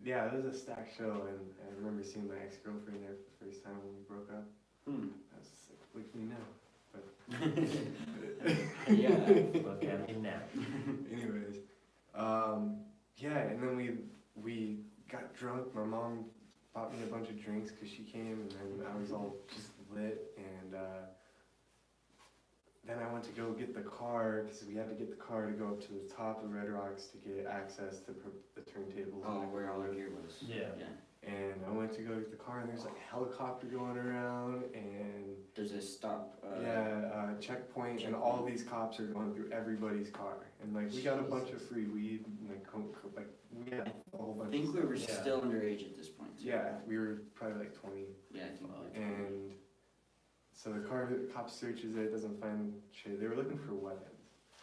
yeah, it was a stacked show, and I remember seeing my ex-girlfriend there for the first time when we broke up. I was just like, look at me now. But Yeah. Look at me now. anyways, yeah, and then we got drunk. My mom bought me a bunch of drinks because she came, and then I was all just lit, and then I went to go get the car because we had to get the car to go up to the top of Red Rocks to get access to the turntables. Oh, where all the gear was. Yeah. And I went to go get the car, and there's like a helicopter going around, and There's a stop. checkpoint, and all these cops are going through everybody's car, and like we got a bunch of free weed, and like we had a whole bunch. I think of we stuff. were Yeah. still underage at this point. Too. Yeah, we were probably like 20, Yeah, I think. and so the cop searches it, doesn't find shit. They were looking for weapons.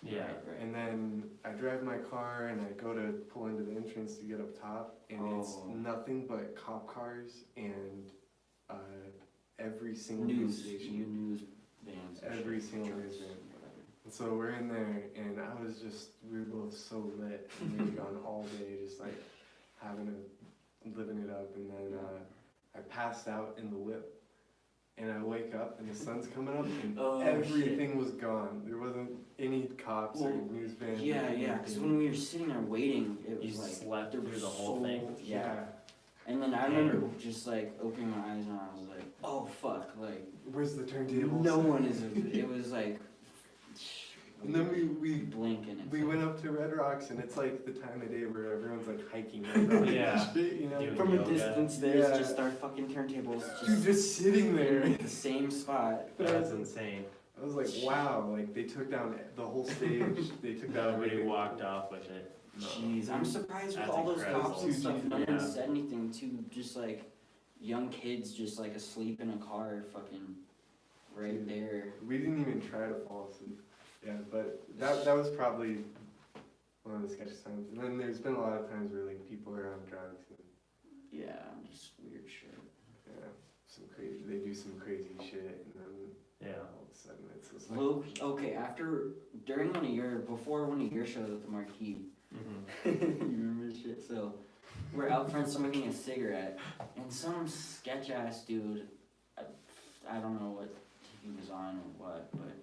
Yeah. Right. And then I drive my car and I go to pull into the entrance to get up top, and it's Oh. nothing but cop cars and every single News station. news vans. and Every shit, single trucks, news van. whatever. And so we're in there, and we were both so lit, and we were gone all day, just like living it up, and then I passed out in the whip. And I wake up, and the sun's coming up, and Oh, everything was gone. There wasn't any cops or Well, news vans. or Yeah, because anything. when we were sitting there waiting, it You was like slept there through was the whole so- thing? Yeah. And then I remember just like opening my eyes and I was like, oh fuck, like Where's the turntables? no one is. It was like. And then we blink and it's we like, went up to Red Rocks, and it's like the time of day where everyone's like hiking Red Rocks Yeah. and shit, you know? Dude. from a yoga. distance. There's Yeah. just our fucking turntables Dude, just sitting there. in the same spot. That's insane. I was like, wow, like they took down the whole stage. They took down Nobody everything. walked off with it. Jeez, I'm surprised with That's all those incredible. cops and stuff. No Yeah. one said anything to just like young kids just like asleep in a car, fucking right there. We didn't even try to fall asleep. Yeah, but that was probably one of the sketchiest times. And then there's been a lot of times where like people are on drugs and Yeah, just weird shit. yeah, they do some crazy shit, and then Yeah. all of a sudden it's just like, Well, okay, before one of your shows at the Marquee, Mm-hmm. you remember this shit? So, we're out front smoking a cigarette, and some sketch ass dude, I don't know what he was on or what, but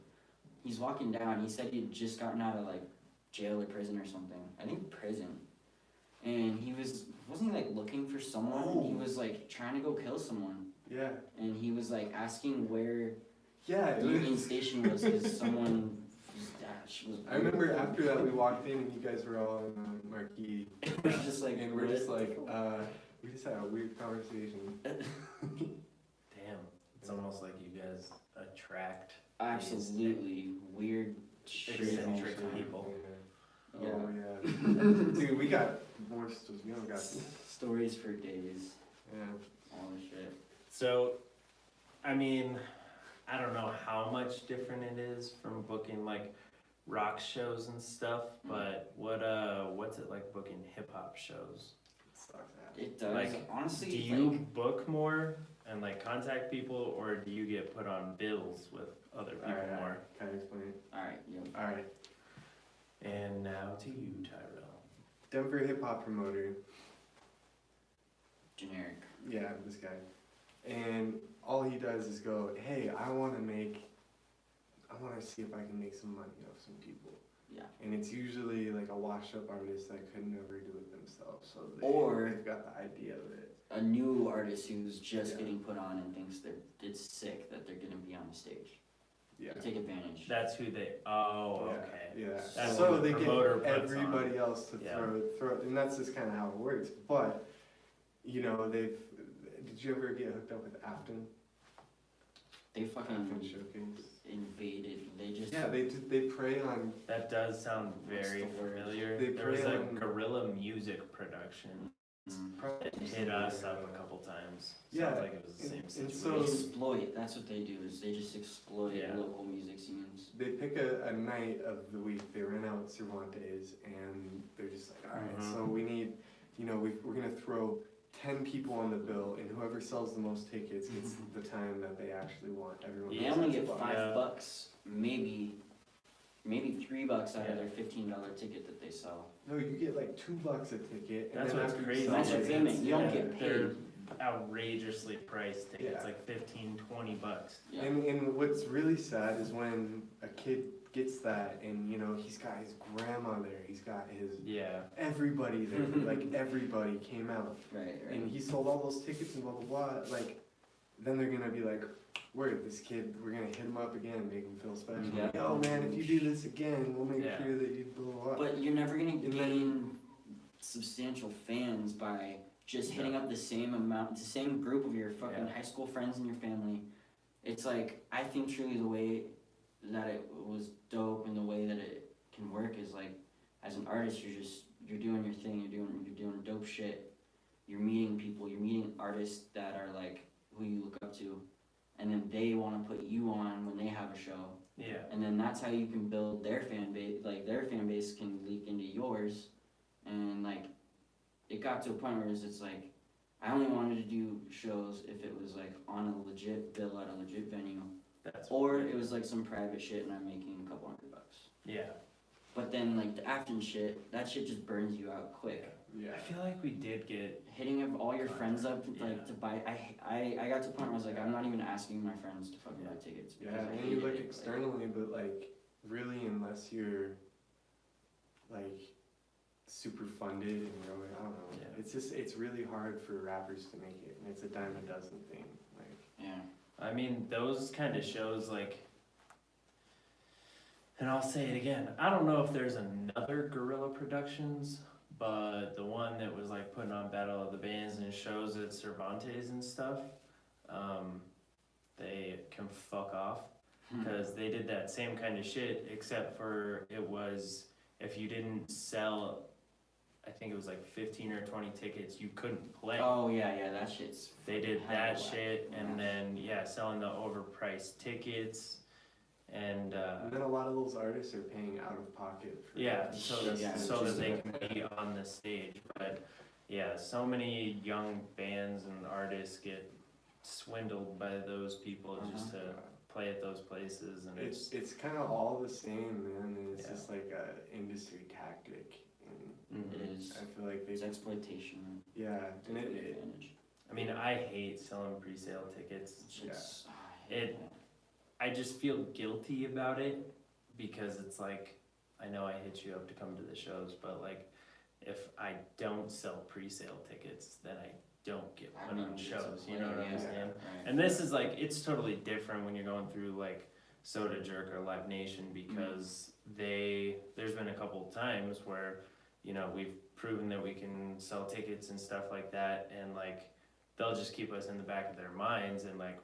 he's walking down. He said he had just gotten out of like jail or prison or something. I think prison. And he wasn't he like looking for someone? Oh. He was like trying to go kill someone. Yeah. And he was like asking where Yeah. the Union Station was because someone was. I remember after that we walked in and you guys were all in the marquee. We're just like, and we're just like, we just had a weird conversation. Damn, it's almost like you guys attract absolutely weird, eccentric people. Yeah. Oh yeah. Dude, we got more stories. We don't got stories for days. Yeah. All the shit. So, I mean, I don't know how much different it is from booking like rock shows and stuff, but what's it like booking hip hop shows? It does. Like, honestly, do you book more and like contact people, or do you get put on bills with other people more? Can I explain? Alright, yeah. Alright. And now to you, Tyrell. Denver hip hop promoter. Generic. Yeah, this guy. And all he does is go, hey, I want to see if I can make some money off some people. Yeah. And it's usually like a washed up artist that could never do it themselves, so they've got the idea of it. A new artist who's just getting put on and thinks it's sick that they're gonna be on the stage. Yeah. They take advantage. That's who they. Oh, okay. Yeah. That's so what the they promoter get puts everybody on. else to throw, and that's just kind of how it works. But you know, did you ever get hooked up with Afton? They fucking Afton Showcase. Invaded. They just they prey on. That does sound very familiar. There was a guerrilla music production that hit us up a couple times. Sounds like it was the same situation. They exploit. That's what they do. Is they just exploit local music scenes. They pick a night of the week. They rent out Cervantes, and they're just like, all right, so we need, we're gonna throw 10 people on the bill, and whoever sells the most tickets gets the time that they actually want. Everyone. They only get $5, maybe $3 out of their $15 ticket that they sell. No, you get like $2 a ticket. And that's then what's crazy. That's what they make. You don't get paid. They're outrageously priced tickets, like $15-20. Yeah. And what's really sad is when a kid gets that, and he's got his grandma there, he's got his everybody there, like everybody came out, right. And he sold all those tickets and blah blah blah. Like, then they're gonna be like, word, this kid, we're gonna hit him up again, make him feel special. Yeah. Yo, man, if you do this again, we'll make sure that you blow up. But you're never gonna gain substantial fans by just hitting up the same group of your fucking high school friends and your family. It's like, I think truly the way that it was dope and the way that it can work is like, as an artist, you're doing your thing, you're doing dope shit. You're meeting people, you're meeting artists that are like who you look up to, and then they want to put you on when they have a show. Yeah. And then that's how you can build their fan base. Like, their fan base can leak into yours, and like, it got to a point where it's like, I only wanted to do shows if it was like on a legit bill at a legit venue. Or it was like some private shit and I'm making a couple $100. Yeah. But then like the Afton shit, that shit just burns you out quick. Yeah. I feel like we did get hitting all your friends up to buy. I got to a point where I was like, I'm not even asking my friends to fucking buy tickets. Yeah, and you look externally, but like really, unless you're like super funded and really, I don't know. Yeah. It's really hard for rappers to make it, and it's a dime a dozen thing. Like, yeah. I mean, those kind of shows, like, and I'll say it again, I don't know if there's another Guerrilla Productions, but the one that was like putting on Battle of the Bands and shows at Cervantes and stuff, they can fuck off, because they did that same kind of shit, except for it was, if you didn't sell, I think it was like 15 or 20 tickets, you couldn't play. Oh yeah, that shit's. They did that shit, and then selling the overpriced tickets, and then a lot of those artists are paying out of pocket. For so that they can be on the stage. But so many young bands and artists get swindled by those people just to play at those places, and it's kind of all the same, man. And it's just like a industry tactic. And It is. I feel like It's they, exploitation. yeah, and Take it advantage. I mean, I hate selling pre-sale tickets. It's, I It- hate that. I just feel guilty about it because it's like, I know I hit you up to come to the shows, but like, if I don't sell pre-sale tickets, then I don't get I put don't on even shows, get you to know play, what I'm yeah. saying? Right. And this is like, it's totally different when you're going through like Soda Jerk or Live Nation because there's been a couple times where, you know, we've proven that we can sell tickets and stuff like that, and like, they'll just keep us in the back of their minds and like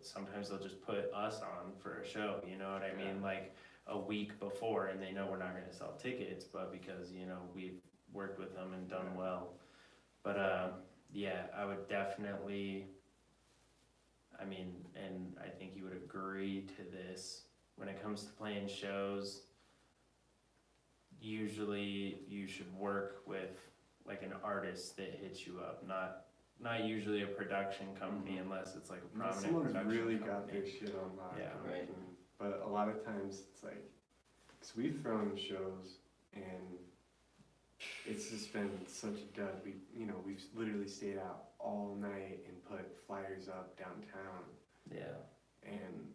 sometimes they'll just put us on for a show, you know what I mean? Yeah. Like a week before, and they know we're not gonna sell tickets, but because, you know, we've worked with them and done well. But, yeah, I would definitely, I mean, and I think you would agree to this, when it comes to playing shows, usually you should work with like an artist that hits you up, not usually a production company unless it's like a unless prominent someone's production really company. got their shit on lock. Yeah. Right. But a lot of times it's like, cause we've thrown shows and it's just been such a dud. We've literally stayed out all night and put flyers up downtown Yeah. and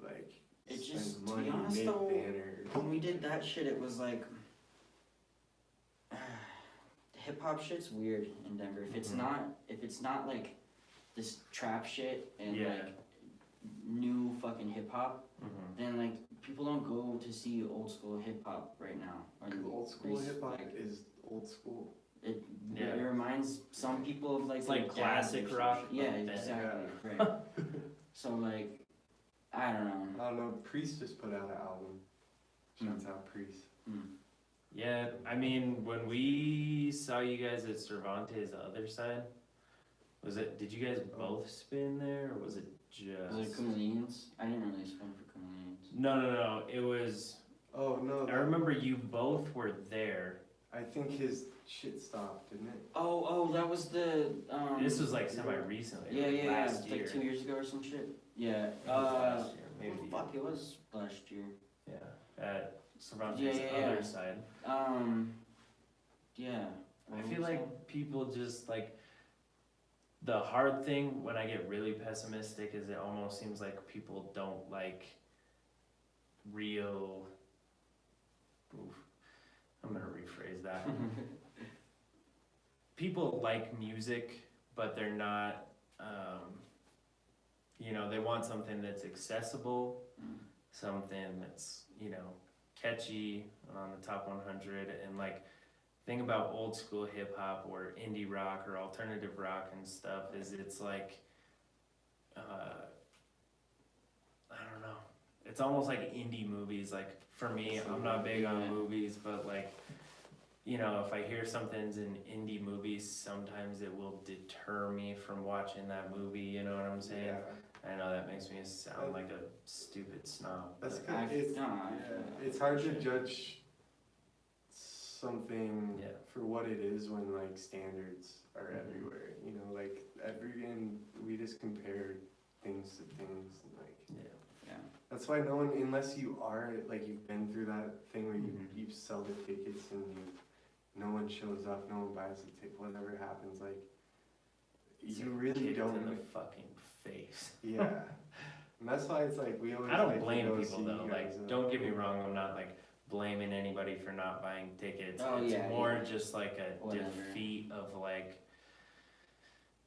like It spend just, to money, be honest make though, banners. when we did that shit, it was like, hip hop shit's weird in Denver. If it's Mhm. not like this trap shit and Yeah. like new fucking hip hop, Mm-hmm. then like people don't go to see old school hip hop right now. Or Cause old school rec- hip hop like, is old school. It, Yeah. it reminds some people of like It's their like dads classic or some rock, shit. Yeah, but then- exactly. Right. So like, I don't know. I don't know, Priest just put out an album. Shouts out Priest. Yeah, I mean, when we saw you guys at Cervantes, the other side, did you guys both spin there, or was it Was it just? Chameleons? I didn't really spin for Chameleons. No, it was, Oh no, I remember you both were there. I think his shit stopped, didn't it? Oh, that was the This was like semi-recently, yeah, like last it's year. like 2 years ago or some shit. Yeah. It was last year, maybe. Well, fuck, it was last year. Yeah, at Cervantes' Yeah. other side. Yeah. I feel like people just like, the hard thing when I get really pessimistic is it almost seems like people don't like real, I'm gonna rephrase that. People like music, but they're not, they want something that's accessible, something that's, catchy and on the top 100, and like, thing about old school hip hop or indie rock or alternative rock and stuff is it's like, I don't know. It's almost like indie movies. Like for me, I'm not big on movies, but like, if I hear something's an indie movie, sometimes it will deter me from watching that movie. You know what I'm saying? Yeah. I know that makes me sound like a stupid snob. That's but- good. It's hard to judge something Yeah. for what it is when like standards are everywhere. And we just compare things to things and like Yeah. that's why no one, unless you are like you've been through that thing where you Mhm. you sell the tickets and no one shows up, no one buys the ticket, whatever happens, like It's you like really kicked don't. in the fucking face. Yeah, and that's why it's like we always. I don't like to blame go people see though, you like, guys, don't get me wrong, I'm not like blaming anybody for not buying tickets. Oh, It's yeah, more yeah. just like a Whatever. defeat of like,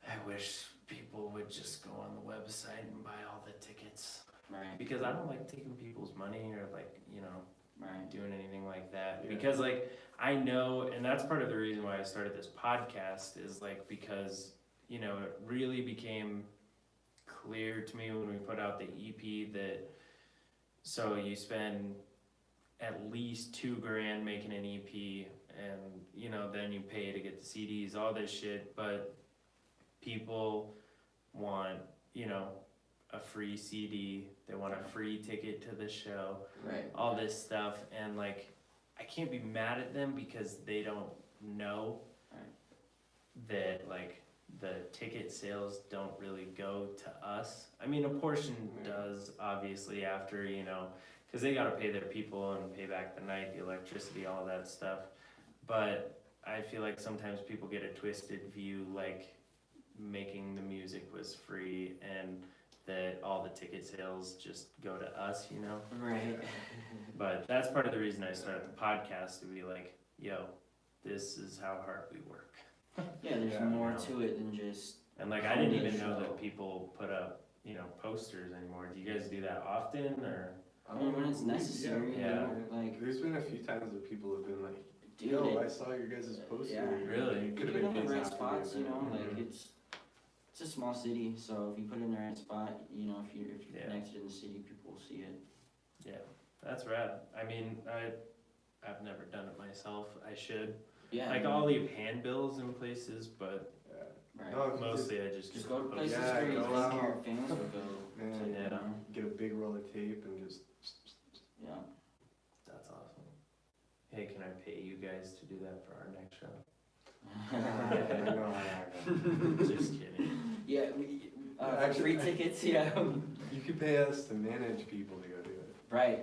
I wish people would just go on the website and buy all the tickets. Right. Because I don't like taking people's money or like, Right. doing anything like that. Yeah. Because like, I know, and that's part of the reason why I started this podcast is like, because, it really became clear to me when we put out the EP that, so you spend at least $2,000 making an EP and, then you pay to get the CDs, all this shit, but people want, a free CD, they want a free ticket to the show, Right. all this stuff, and like, I can't be mad at them because they don't know Right. that like the ticket sales don't really go to us. I mean, a portion does obviously after, because they gotta pay their people and pay back the night, the electricity, all that stuff. but I feel like sometimes people get a twisted view, like making the music was free and that all the ticket sales just go to us, you know? Right. But that's part of the reason I started the podcast, to be like, yo, this is how hard we work. Yeah, there's Yeah, more you know. to it than just. And like, I didn't even know Show. that people put up, you know, posters anymore. Do you guys do that often, or? I mean, when it's necessary, Yeah. you know, like, There's been a few times where people have been like, dude, yo, it- I saw your guys' poster. yeah. Really? It you could do have it in been the days right after spots, you know, event. like Mhm. it's a small city, so if you put it in the right spot, you know, if you're Yeah. connected in the city, people will see it. Yeah, that's rad. I mean, I've never done it myself. I should. Yeah. Like, I'll leave handbills in places, but Yeah. Right. No, if you mostly I just Just get go to the places Yeah, where you go think out. your fans would go. Yeah. to, you Yeah. know? get a big roll of tape and just. Yeah. That's awesome. Hey, can I pay you guys to do that for our next show? Just kidding. Yeah, Actually, free tickets, yeah. You could pay us to manage people to go do it. Right.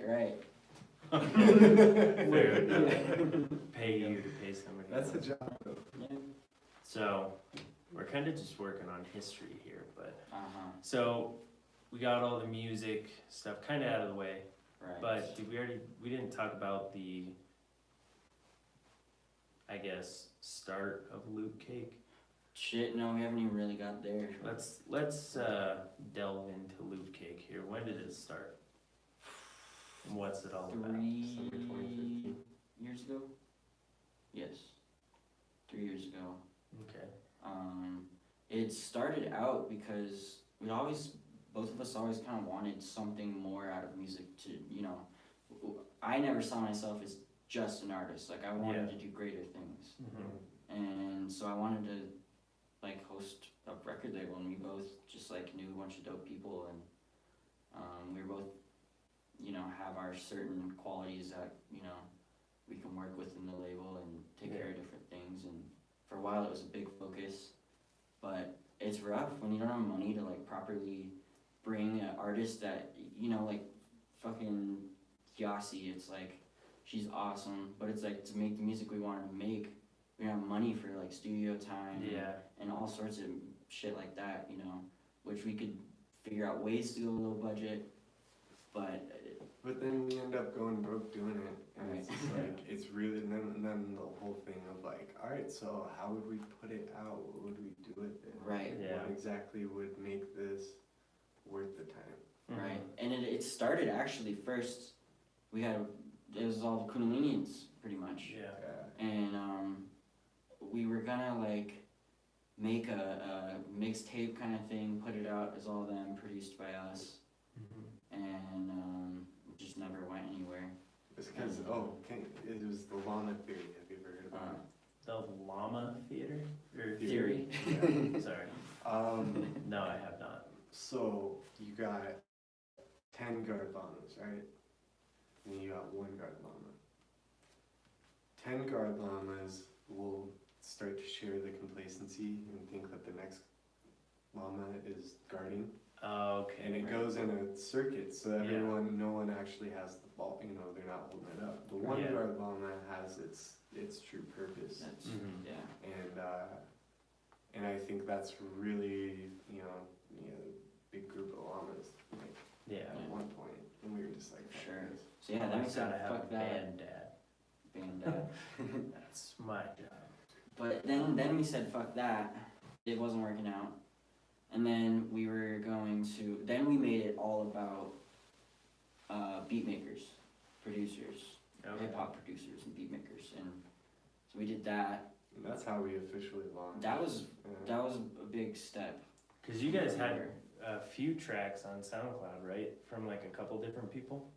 Fair enough. Pay you to pay somebody That's a else. job though. Yeah. So, we're kind of just working on history here, but, Uh-huh. so, we got all the music stuff kind of out of the way, Right. but we didn't talk about the, I guess, start of Loot Cake. Shit, no, we haven't even really got there. Let's delve into Loot Cake here. When did it start? And what's it all about? 3 December 2015. years ago? Yes. 3 years ago. Okay. It started out because both of us always kind of wanted something more out of music to, you know, I never saw myself as just an artist. Like, I wanted Yeah. to do greater things. Mm-hmm. And so I wanted to, like, host a record label, and we both just, like, knew a bunch of dope people, and we were both, you know, have our certain qualities that, you know, we can work with in the label and take care of different things, and for a while it was a big focus, but it's rough when you don't have money to, like, properly bring an artist that, you know, like, fucking Yasi, it's like, she's awesome, but it's like, to make the music we wanted to make, we don't have money for, like, studio time Yeah. and all sorts of shit like that, you know, which we could figure out ways to go low budget, but But then we end up going broke doing it, and Right. it's just like it's really and then the whole thing of like, all right, so how would we put it out? What would we do with it? right, Yeah. What exactly would make this worth the time? right, and it started actually first, it was all Kundalinians, pretty much, Yeah. Yeah. and we were gonna, like, make a mixtape kind of thing, put it out as all them, produced by us, Mm-hmm. and it just never went anywhere. It's because it was the llama theory. Have you ever heard about it? The Llama Theater? Or Theory. Yeah. Sorry. No, I have not. So you got 10 guard llamas, right? And you got 1 guard llama. 10 guard llamas will start to share the complacency and think that the next llama is guarding. Okay. And it goes in a circuit, so Yeah. no one actually has the ball, you know, they're not holding it up. The 1 Yeah. guard llama has its true purpose. That's, Mhm. yeah. And I think that's really, you know, big group of llamas, like, Yeah. at one point, and we were just like, fuck Sure. this. So yeah, then we said, gotta have a fuck that, band dad. band dad. That's my job. But then we said, fuck that, it wasn't working out. And then we were then we made it all about beat makers, producers, Okay. hip hop producers and beat makers. And so we did that. And that's how we officially launched. That was Yeah. a big step. Cause you guys had a few tracks on SoundCloud, right? From like a couple different people?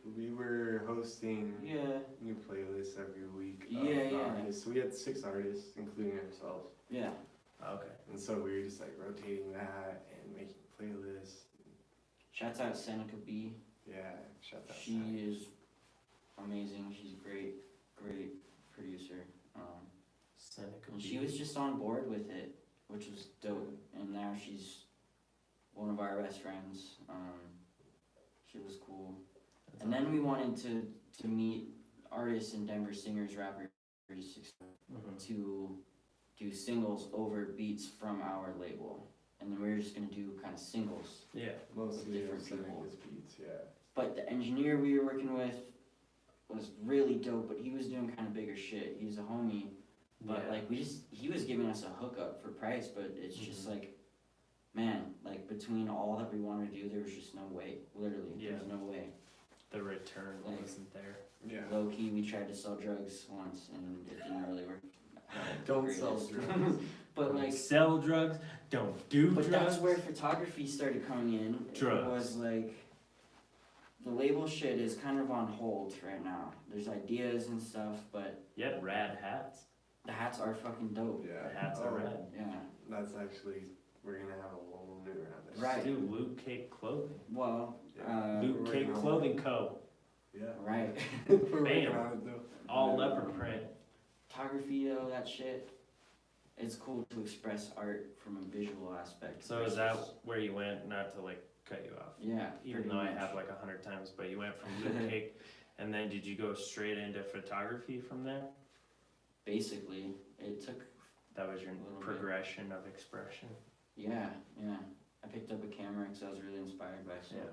We were hosting Yeah, new playlists every week. of Yeah. artists. So we had 6 artists, including ourselves. yeah. Okay. And so we were just like rotating that and making playlists. Shouts out Seneca B. Yeah, shout out. She is amazing. She's a great producer. Seneca And B. she was just on board with it, which was dope. And now she's one of our best friends. She was cool. That's And then we wanted to meet artists in Denver, singers, rappers 36 Mm-hmm. to do singles over beats from our label, and then we were just gonna do kind of singles. Yeah. Mostly different Seneca's people. beats, yeah. But the engineer we were working with was really dope, but he was doing kind of bigger shit. He was a homie, but Yeah. like he was giving us a hookup for price, but it's just like, man, like between all that we wanted to do, there was just no way. Literally, there was no way. The return Like, wasn't there. Yeah. Low key, we tried to sell drugs once, and it didn't really work. Don't sell drugs. But like, sell drugs, don't do but drugs. that's where photography started coming in. Drugs. It was like, the label shit is kind of on hold right now. There's ideas and stuff, but Yeah, rad hats. the hats are fucking dope. Yeah. The hats are rad. Yeah. That's actually, we're gonna have a loan around this. Right. Dude, Loot Cake Clothing. Well, Yeah. Loot we're Cake working on Clothing Co. Yeah. right. We're working Bam. on it though. All leopard print. Photography though, that shit. It's cool to express art from a visual aspect. So is that versus- where you went? Not to like cut you off. Yeah. Even pretty though I much. have like 100 times, but you went from Loot Cake, and then did you go straight into photography from there? Basically, it took. That was your A little bit. progression of expression. Yeah. I picked up a camera because I was really inspired by some Yeah.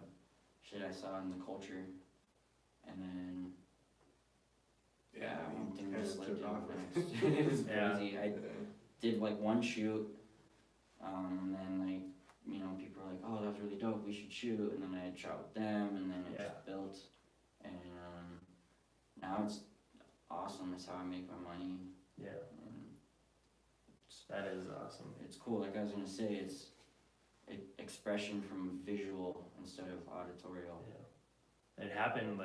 shit I saw in the culture, and then Yeah, one thing kinda just led took to off. the next. It was Yeah. crazy. I did like one shoot, and then like, you know, people were like, oh, that was really dope, we should shoot, and then I shot with them, and then it Yeah. just built, and now it's awesome. It's how I make my money, Yeah, and that is awesome. it's cool. Like I was gonna say, it's expression from visual instead of auditorial. Yeah. It happened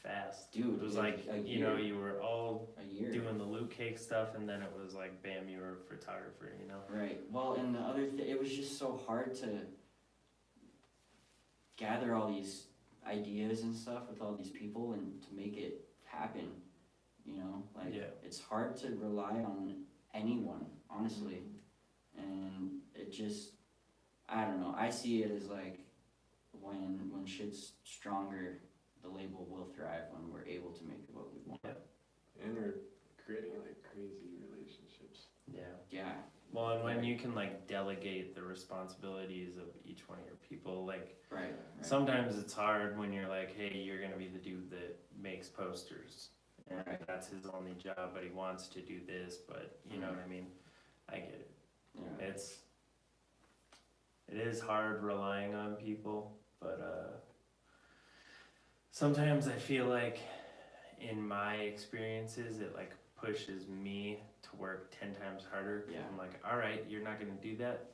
fast. Dude, It was it was like, a you know, year. you were all A year. doing the Loot Cake stuff, and then it was like, bam, you were a photographer, you know? Right. Well, and the other thing, it was just so hard to gather all these ideas and stuff with all these people and to make it happen. You know, like Yeah. it's hard to rely on anyone, honestly. And it just, I don't know. I see it as like when shit's stronger, the label will thrive when we're able to make what we want. Yeah. And we're creating like crazy relationships. Yeah. Yeah. Well, and when you can like delegate the responsibilities of each one of your people, like Right. sometimes it's hard when you're like, hey, you're gonna be the dude that makes posters, and Right. that's his only job, but he wants to do this, but you know what I mean? I get it. Yeah. It is hard relying on people, but sometimes I feel like in my experiences it like pushes me to work 10 times harder. 'Cause Yeah. I'm like, all right, you're not gonna do that,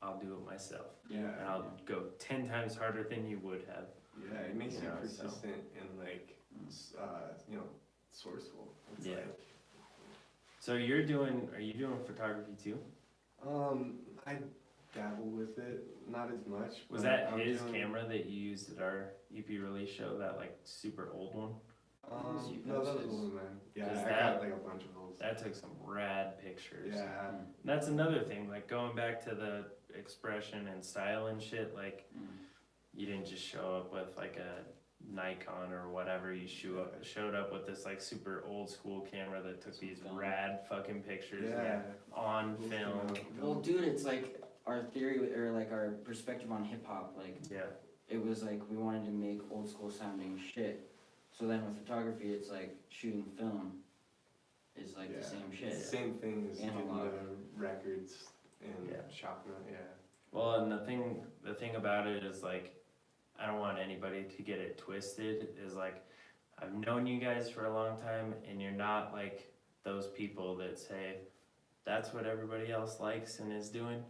I'll do it myself, and Yeah. I'll go 10 times harder than you would have. Yeah, it makes you Yeah, so- persistent and like, you know, sourceful. It's Yeah. like, So are you doing photography too? I dabble with it, not as much. Was but that I'm his doing- camera that you used at our EP release show, that like super old one? No, that was one of mine. Yeah, Is I that- got like a bunch of those. That took some rad pictures. Yeah. And that's another thing, like going back to the expression and style and shit, like you didn't just show up with like a Nikon or whatever, you showed up with this like super old school camera that took these Film. rad fucking pictures Yeah. on Cool film. Well, dude, it's like our theory or like our perspective on hip hop. Like Yeah, it was like we wanted to make old school sounding shit. So then with photography, it's like shooting film is like Yeah. the same shit. It's the same thing as getting Analog. the records and Yeah. shopping it, yeah. well, and the thing about it is like, I don't want anybody to get it twisted, is like, I've known you guys for a long time, and you're not like those people that say, that's what everybody else likes and is doing,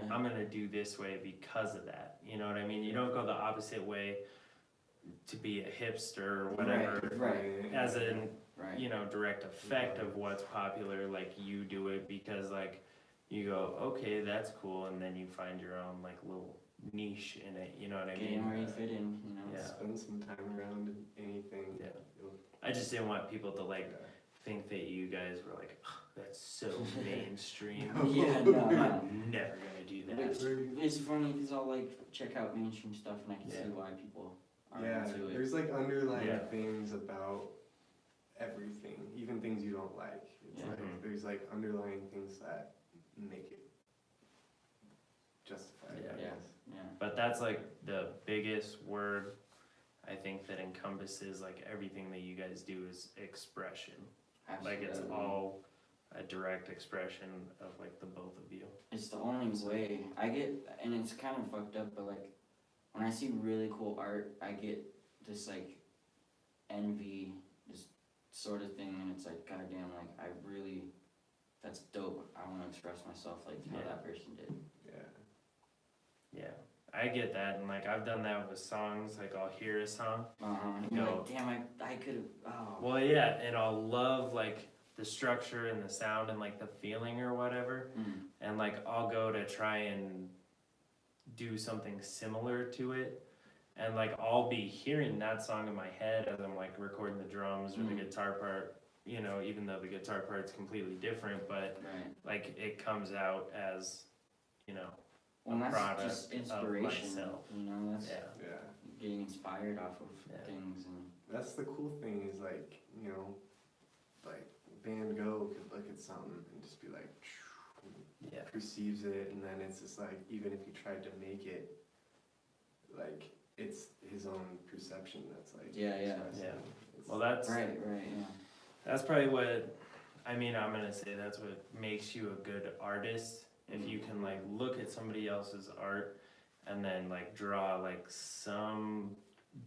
I'm gonna do this way because of that, you know what I mean? You don't go the opposite way to be a hipster or whatever, Right. as in, Right. you know, direct effect of what's popular, like you do it because like, you go, okay, that's cool, and then you find your own like little niche in it, you know what I Getting mean? where you fit in, you know. Yeah. Spend some time around anything. Yeah. You'll- I just didn't want people to like yeah. think that you guys were like, "Ugh, that's so mainstream. Yeah, no, no. I'm never gonna do that. Which, it's funny because I'll like check out mainstream stuff and I can Yeah. see why people are Yeah, into it. there's like underlying Yeah. things about everything, even things you don't like. It's like there's like underlying things that make it justified. I guess. Yeah. But that's like the biggest word I think that encompasses like everything that you guys do is expression. Absolutely. Like it's all a direct expression of like the both of you. It's the only way I get, and it's kind of fucked up, but like when I see really cool art, I get this like envy, this sort of thing, and it's like, goddamn, like I really, that's dope. I want to express myself like how that person did. Yeah, I get that, and like I've done that with songs. Like I'll hear a song, You're like, damn, I could have. Oh. Well, yeah, and I'll love like the structure and the sound and like the feeling or whatever, and like I'll go to try and do something similar to it, and like I'll be hearing that song in my head as I'm like recording the drums or the guitar part, you know, even though the guitar part's completely different, but like it comes out as, you know, well, a that's product just inspiration, of myself. you know, that's Yeah. getting inspired off of things. And That's the cool thing is like, you know, like Van Gogh could look at something and just be like, perceives it, and then it's just like, even if he tried to make it, like it's his own perception that's like Well, that's right, That's probably what, I mean, I'm gonna say that's what makes you a good artist. If you can like look at somebody else's art and then like draw like some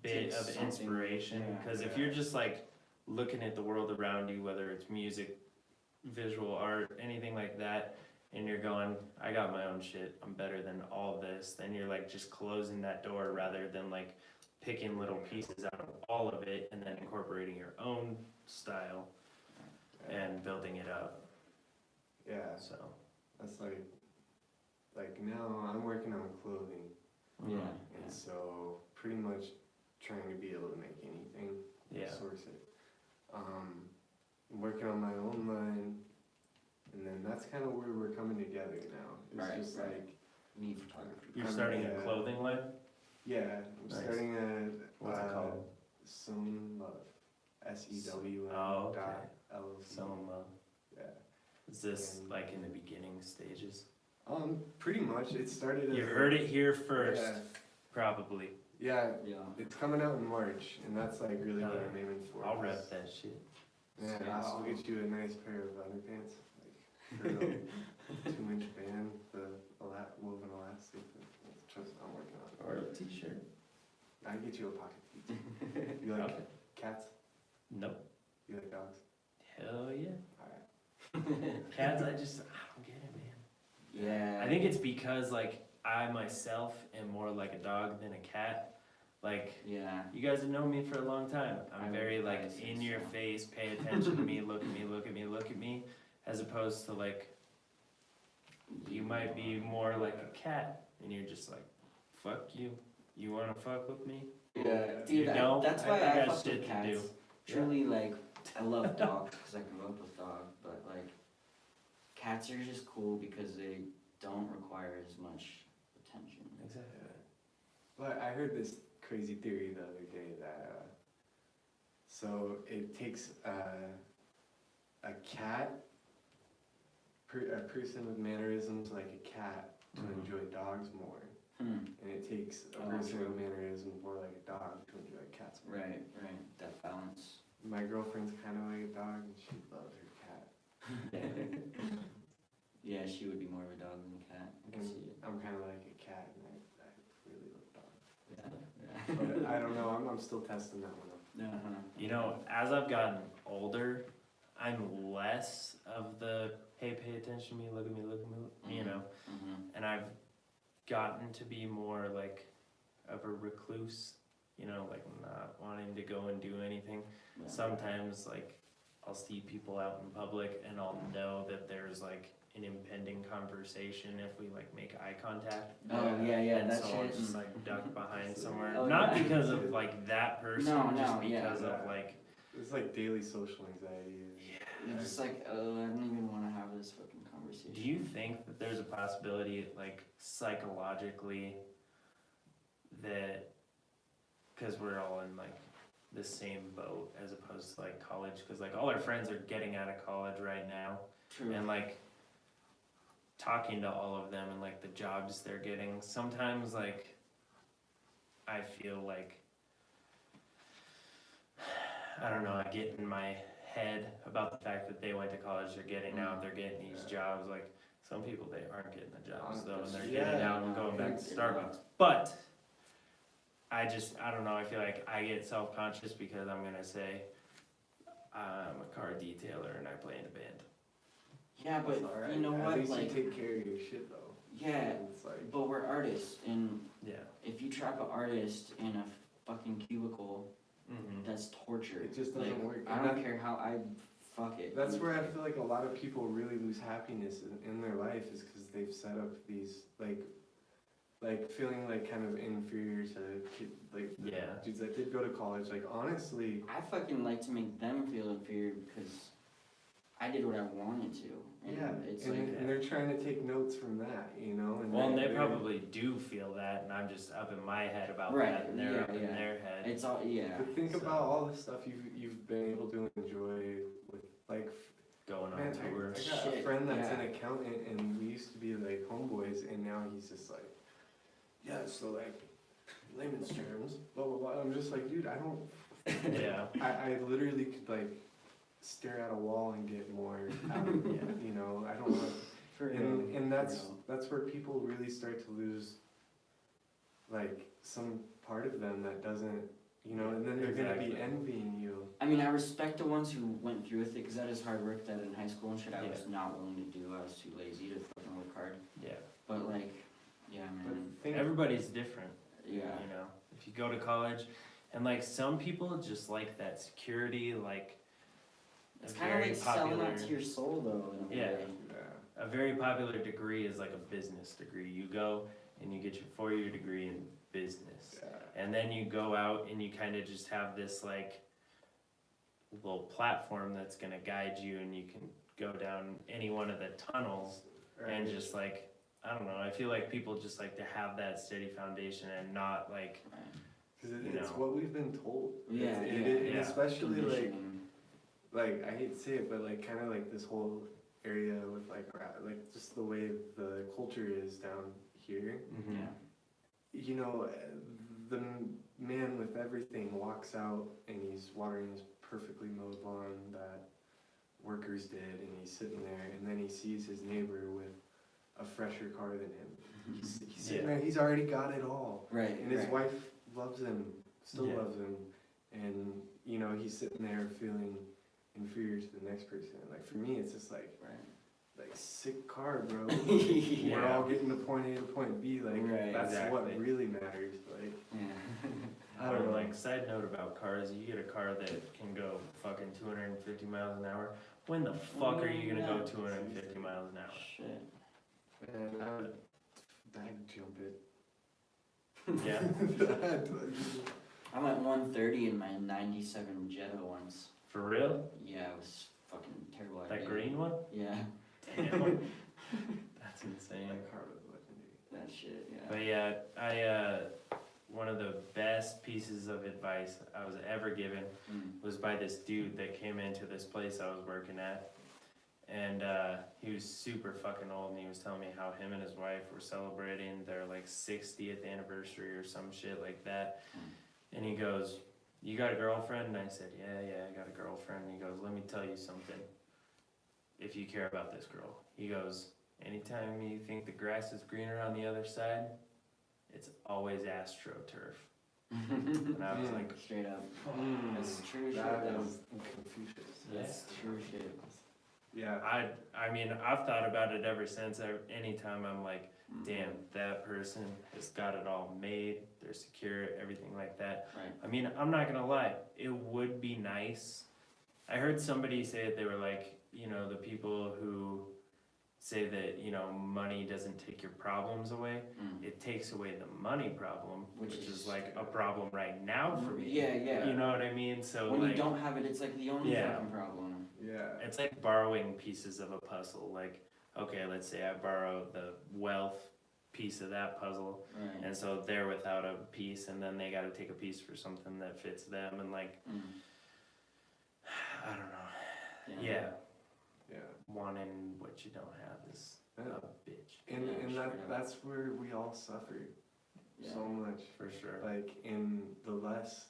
bit of inspiration, because if you're just like looking at the world around you, whether it's music, visual art, anything like that, and you're going, I got my own shit, I'm better than all this, then you're like just closing that door rather than like picking little pieces out of all of it and then incorporating your own style and building it up. Yeah. So that's like now I'm working on clothing. And so pretty much trying to be able to make anything, source it. I'm working on my own line, and then that's kind of where we're coming together now. It's just like me photography. you're starting a clothing line? Yeah, I'm starting a what's it called? Sewn Love. SEWM. Oh, okay. LLC. Sewn Love. Yeah. Is this like in the beginning stages? Pretty much. It started as You heard it here first, probably. Yeah, it's coming out in March, and that's like really what I'm aiming for. I'll rep that shit. Yeah, I'll get you a nice pair of underpants, like for a 2-inch band, the woven elastic. Trust I'm working on. Or a t-shirt. I get you a pocket tee. You like cats? Nope. You like dogs? Hell yeah. Alright. Cats, I don't get it, man. Yeah. I think it's because like I myself am more like a dog than a cat. Like, you guys have known me for a long time. I'm very like in your face, pay attention to me, look at me, look at me, look at me, as opposed to like, you might be more like a cat and you're just like, fuck you. You wanna fuck with me? Yeah, dude, that's why I fuck with cats. Truly, like, I love dogs because I grew up with dogs, but like, cats are just cool because they don't require as much attention. Exactly. But I heard this crazy theory the other day that so it takes a cat, a person with mannerisms like a cat to enjoy dogs more, and it takes a person with mannerisms more like a dog to enjoy cats more. Right, that balance. My girlfriend's kind of like a dog, and she loves her cat. Yeah, she would be more of a dog than a cat. I can see it. I'm kind of like a cat, and I really love dogs. But I don't know. I'm still testing that one up. You know, as I've gotten older, I'm less of the hey, pay attention to me, look at me, you know, and I've gotten to be more like of a recluse, you know, like not wanting to go and do anything. Sometimes like I'll see people out in public and I'll know that there's like an impending conversation if we like make eye contact. And so I'll just like duck behind somewhere. Not because of like that person, just because of like. It's like daily social anxiety. You're just like, I don't even want to have this fucking conversation. Do you think that there's a possibility, like psychologically, that because we're all in like the same boat as opposed to like college, because like all our friends are getting out of college right now, True. and like talking to all of them and like the jobs they're getting, sometimes like I feel like, I don't know, I get in my head about the fact that they went to college, they're getting out, they're getting these jobs. Like some people, they aren't getting the jobs though, and they're getting out and going back to Starbucks. But I don't know, I feel like I get self-conscious because I'm gonna say I'm a car detailer and I play in a band. Yeah, but right. you know At what? least Like, you take care of your shit though. yeah, It's like, but we're artists, and Yeah. if you trap an artist in a fucking cubicle, that's torture. it just doesn't Like, work. I And don't care how fuck it. that's where I feel like a lot of people really lose happiness in their life is because they've set up these like feeling like kind of inferior to like the Yeah. dudes that did go to college. Like honestly, I fucking like to make them feel inferior because I did what I wanted to. And it's and, like, and they're trying to take notes from that, you know. And Well, and they they're- probably do feel that, and I'm just up in my head about Right, that, and they're yeah, up in yeah. their head. it's all, yeah. But think So- about all the stuff you've been able to enjoy with like. Going on Man, tour. I got a Shit, friend that's yeah. an accountant, and we used to be like homeboys, and now he's just like, yeah, so like, layman's terms, blah blah blah. I'm just like, dude, I don't. Yeah. I literally could like stare at a wall and get more out of it, you know. I don't want. For And real, that's for real. that's where people really start to lose, like some part of them that doesn't, you know, and then they're gonna be Exactly. envying you. I mean, I respect the ones who went through with it because that is hard work that in high school and shit I was not willing to do. I was too lazy to fucking work hard. Yeah. But like, yeah, But man. think, Everybody's different. Yeah. You know, if you go to college, and like some people just like that security, like It's a kind of very like selling popular, out to your soul though. In a Yeah. way. yeah, a very popular degree is like a business degree. You go and you get your 4-year degree in business. yeah. And then you go out and you kind of just have this like little platform that's gonna guide you, and you can go down any one of the tunnels and Right. just like, I don't know, I feel like people just like to have that steady foundation and not like, Right. Because you it's know. what we've been told. Yeah, And yeah. especially Conditioning. like I hate to say it, but like kind of like this whole area with like like just the way the culture is down here. Yeah. You know, the man with everything walks out and he's watering this perfectly mowed lawn that workers did, and he's sitting there, and then he sees his neighbor with a fresher car than him. He's sitting there, he's already got it all. Right. And his right. wife loves him, still Yeah. loves him, and you know he's sitting there feeling inferior to the next person. Like for me, it's just like sick car, bro. We're Yeah. all getting to point A to point B. Like Right, that's what exactly. really matters. Like Yeah. I don't Or, know. like, side note about cars, you get a car that can go fucking 250 miles an hour. When the fuck are you gonna go Yeah. 250 miles an hour? Shit. And I'd jump it. Yeah. I went 130 in my '97 Jetta once. For real? Yeah, it was fucking terrible. That idea. green one? Yeah. Damn. That's insane. That car was legendary. That shit. Yeah. But yeah, one of the best pieces of advice I was ever given was by this dude that came into this place I was working at. And he was super fucking old, and he was telling me how him and his wife were celebrating their like 60th anniversary or some shit like that. And he goes, "You got a girlfriend?" And I said, yeah, I got a girlfriend. And he goes, "Let me tell you something, if you care about this girl." He goes, "Anytime you think the grass is greener on the other side, it's always AstroTurf." And I was like, Straight up. Mm, That's true shit. that though. is Confucius. That's true shit. Yeah. I mean, I've thought about it ever since. Anytime I'm like, damn, that person has got it all made, they're secure, everything like that. Right. I mean, I'm not gonna lie, it would be nice. I heard somebody say it, they were like, you know, the people who say that, you know, money doesn't take your problems away, it takes away the money problem, which is like a problem right now for me. Yeah. You know what I mean? So When like, you don't have it, it's like the only Yeah. fucking problem. Yeah. it's like borrowing pieces of a puzzle. Like, okay, let's say I borrow the wealth piece of that puzzle, Right. and so they're without a piece, and then they got to take a piece for something that fits them, and like, I don't know. Yeah. Yeah. Wanting what you don't have is a bitch. And Yeah, and straight up. that's where we all suffer so much. For sure. Like in the less,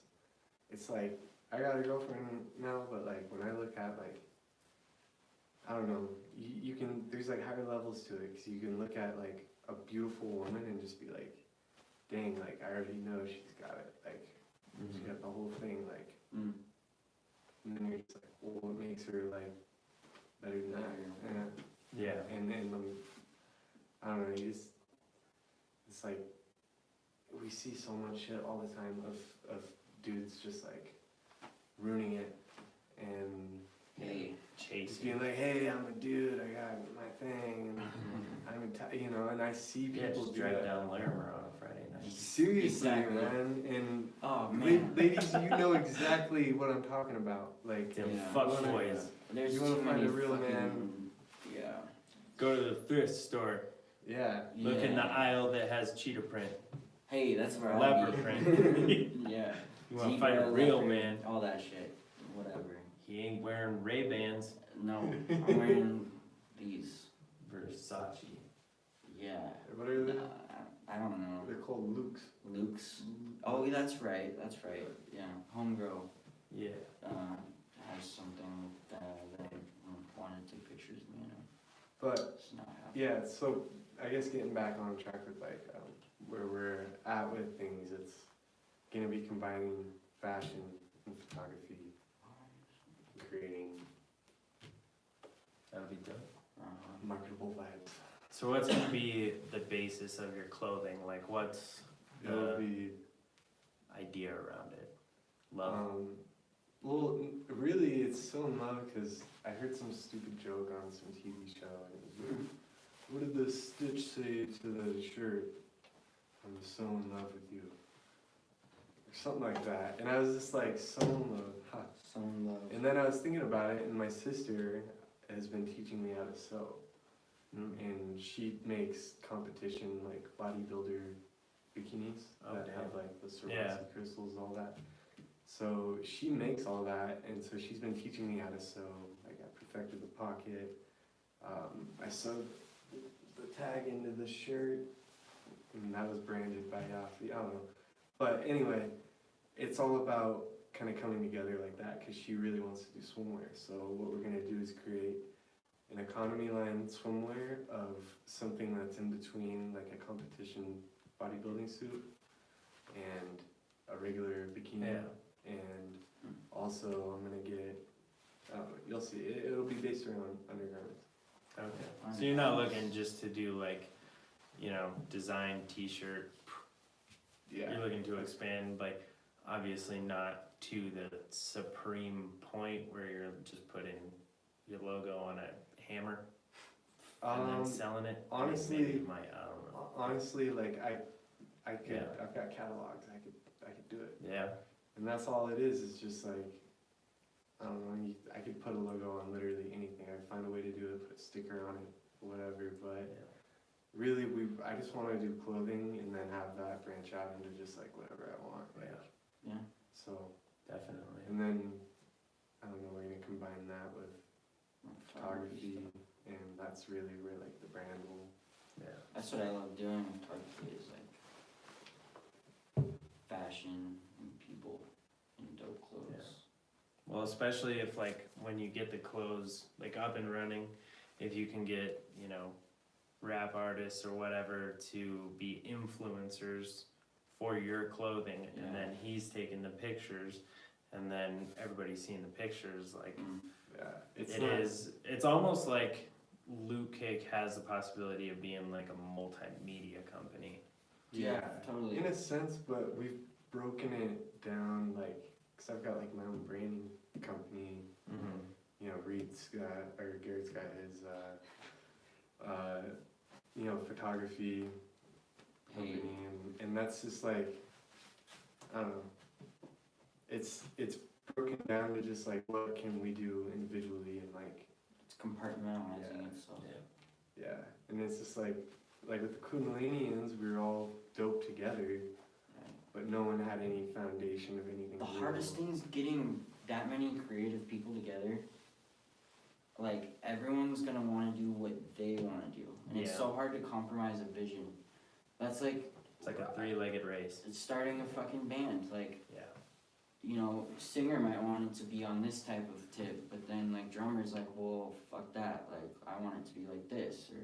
it's like I got a girlfriend now, but like when I look at like, I don't know, you can, there's like higher levels to it, because you can look at like a beautiful woman and just be like, dang, like I already know she's got it, like she's got the whole thing, like, and then you're just like, well, what makes her like better than that? Yeah. And I don't know, you just, it's like, we see so much shit all the time of dudes just like ruining it and just Chasing. being like, hey, I'm a dude, I got my thing, and I'm you know, and I see Yeah, people just do drive that. down Larimer on a Friday night. Seriously, Exactly. man, and Oh man. ladies, you know exactly what I'm talking about. Like, Them Yeah. fuck You wanna- boys. There's you wanna too find many a real fucking- man. Yeah. Go to the thrift store. yeah, Look in the Yeah. aisle that has cheetah print, Hey, that's where leopard I'll print. be. Yeah. You want to Zebra, find a real leopard, man? All that shit. Whatever. He ain't wearing Ray-Bans. No, I'm wearing these. Versace. Yeah. what are they? I don't know. They're called Luke's. Luke's. Oh, that's right. That's right. Yeah. Homegrown Yeah. has something that I wanted to take pictures of me. But It's not happening. yeah, so I guess getting back on track with like where we're at with things, it's gonna be combining fashion and photography, creating That would be dope. marketable vibes. So what's gonna be the basis of your clothing? Like, what's It'll the be idea around it? Love. well, really, it's so in love because I heard some stupid joke on some TV show, and it was like, what did the stitch say to the shirt? I'm so in love with you. Or something like that. And I was just like, so in love. Ha. So in love. And then I was thinking about it, and my sister has been teaching me how to sew. And she makes competition, like bodybuilder bikinis Oh, that damn. have like the Swarovski Yeah. crystals, all that. So she makes all that, and so she's been teaching me how to sew. Like I perfected the pocket. I sewed the tag into the shirt, and that was branded by Yafi. I don't know, but anyway, it's all about kind of coming together like that because she really wants to do swimwear. So what we're gonna do is create an economy line swimwear of something that's in between like a competition bodybuilding suit and a regular bikini. Yeah. And also I'm gonna get, you'll see, it'll be based around undergarments. Okay. So you're not looking just to do like, you know, design T-shirt. Yeah. You're looking to expand, like, obviously not to the supreme point where you're just putting your logo on a hammer and then selling it. honestly- Maybe you might, I don't know. Honestly, like I could, Yeah. I've got catalogs, I could do it. Yeah. And that's all it is. It's just like, I don't know, I could put a logo on literally anything. I find a way to do it, put a sticker on it, whatever. But really, I just want to do clothing and then have that branch out into just like whatever I want. Like, Yeah. So, Definitely. and then, I don't know, we're going to combine that with photography. And that's really where like the brand will. Yeah. That's what I love doing with photography is like fashion and people and dope clothes. Yeah. Well, especially if like when you get the clothes like up and running, if you can get, you know, rap artists or whatever to be influencers for your clothing, and Yeah. then he's taking the pictures, and then everybody's seeing the pictures, like Yeah, it's almost like Loot Cake has the possibility of being like a multimedia company. Yeah, totally. In a sense, but we've broken it down like, cause I've got like my own branding company. You know, Reed's got, or Garrett's got his, you know, photography company, and that's just like, I don't know. It's broken down to just like what can we do individually and like, It's compartmentalizing Yeah. itself. yeah, and it's just like like with the Kundalinians, we were all dope together, but no one had any foundation of anything. The real. hardest thing is getting that many creative people together. Like, everyone's gonna wanna do what they wanna do. And it's so hard to compromise a vision. That's like... It's like a three-legged race. It's starting a fucking band. Like, Yeah. you know, singer might want it to be on this type of tip, but then, like, drummer's like, well, fuck that. Like, I want it to be like this. Or,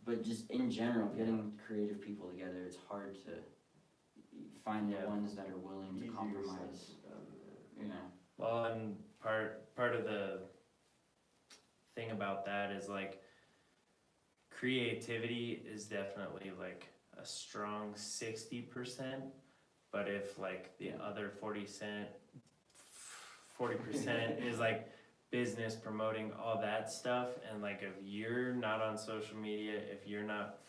but just in general, getting creative people together, it's hard to find the ones that are willing to compromise. Yeah. Well, and part of the thing about that is like creativity is definitely like a strong 60%, but if like the other 40% is like business, promoting all that stuff, and like if you're not on social media, if you're not,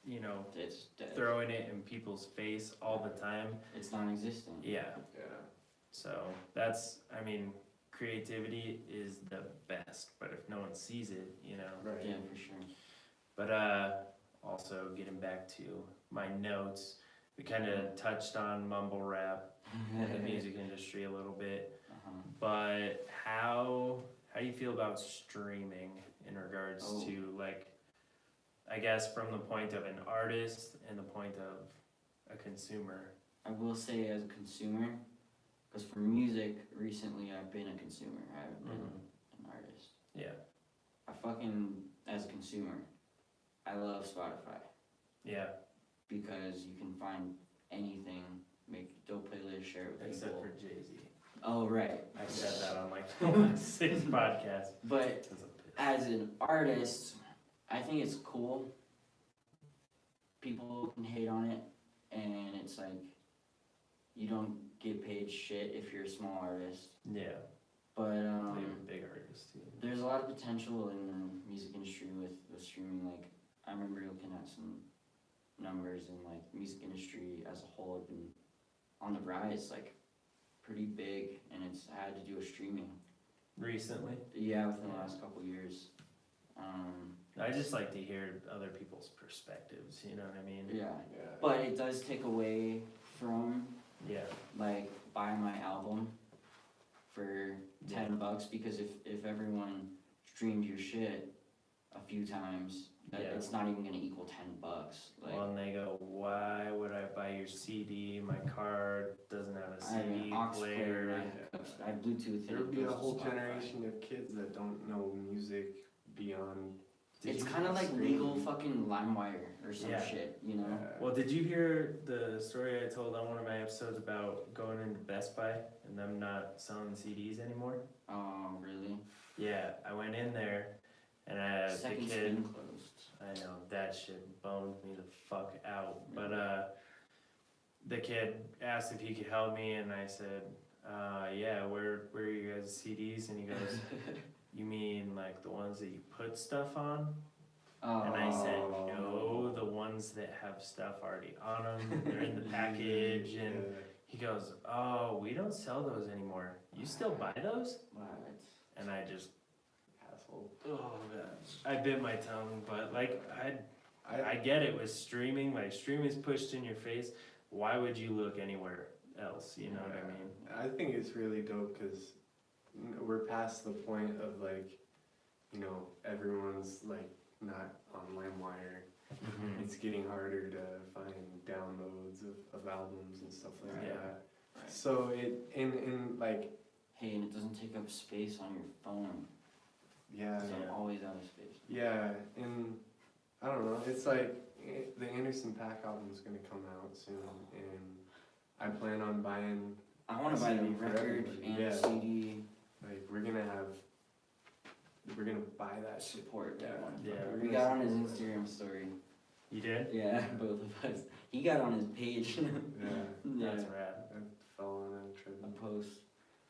you know, It's dead. throwing it in people's face all the time, It's non-existent. yeah. Yeah. So that's, I mean, creativity is the best, but if no one sees it, you know. Right. Yeah, for sure. But also getting back to my notes, we kind of touched on mumble rap in the music industry a little bit, but how do you feel about streaming in regards to, like, I guess from the point of an artist and the point of a consumer? I will say, as a consumer, because for music, recently I've been a consumer. I haven't been an artist. Yeah. As a consumer, I love Spotify. Yeah. Because you can find anything, make a dope playlist, share it with Except people. for Jay-Z. Oh, right. I said that on like 6 podcasts. But as an artist, I think it's cool. People can hate on it, and it's like, you don't get paid shit if you're a small artist. Yeah. But Even big artists too. there's a lot of potential in the music industry with streaming. Like, I remember looking at some numbers, and like music industry as a whole had been on the rise, like pretty big, and it's had to do with streaming. Recently? Yeah, within the last couple years. I just like to hear other people's perspectives, you know what I mean? Yeah, Yeah. but it does take away from Yeah. like buy my album for $10, because if everyone streamed your shit a few times, it's not even gonna equal $10. Like, Well, and they go, why would I buy your CD? My car doesn't have a I have an CD aux player. I have Bluetooth. There'll be a goes to whole Spotify. generation of kids that don't know music beyond. It's kind of like legal fucking LimeWire or some shit, you know? Well, did you hear the story I told on one of my episodes about going into Best Buy and them not selling CDs anymore? Oh, really? Yeah, I went in there and the Second kid, spin closed. I know, that shit boned me the fuck out. But the kid asked if he could help me, and I said, yeah, where are you guys' CDs? And he goes, you mean like the ones that you put stuff on? Oh. And I said, no, the ones that have stuff already on them, they're in the package. And he goes, oh, we don't sell those anymore. You still buy those? What? And I just, Asshole. oh gosh, I bit my tongue. But like, I get it with streaming. Like, streaming's pushed in your face. Why would you look anywhere else? You know what I mean? I think it's really dope because we're past the point of like, you know, everyone's like not on LimeWire. It's getting harder to find downloads of albums and stuff like that. Right. So in like, Hey, and it doesn't take up space on your phone. yeah, So I'm always out of space. yeah, and I don't know, it's like the Anderson .Paak album's gonna come out soon, and I plan on buying, I want to buy the CD for record everybody, and yeah. CD like, we're gonna buy that shit. support. That one. Yeah. We got on his Instagram story. You did? Yeah, both of us. He got on his page. Yeah, That's rad. I fell on that trip. A post.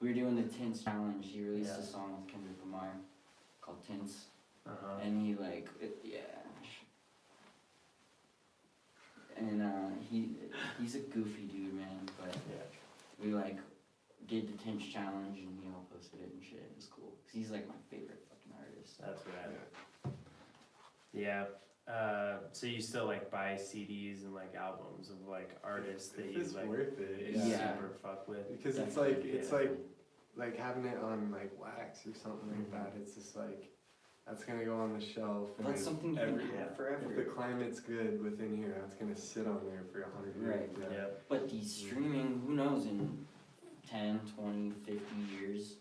We were doing the Tints challenge. He released Yeah. a song with Kendrick Lamar called Tints, Uh-huh. and he and he's a goofy dude, man. But Yeah. we like did the Tints challenge, and he all posted it and shit. It was cool. 'Cause he's like my favorite fucking artist. That's rad. Yeah. So you still like buy CDs and like albums of like artists that If you it's like worth it, Yeah. super fuck with. Because Definitely, it's like having it on like wax or something like that. It's just like that's gonna go on the shelf. And That's something you every can have if forever. the climate's good within here, that's gonna sit on there for 100 years. Right. Yeah. Yeah. But the streaming, who knows, in 10, 20, 50 years,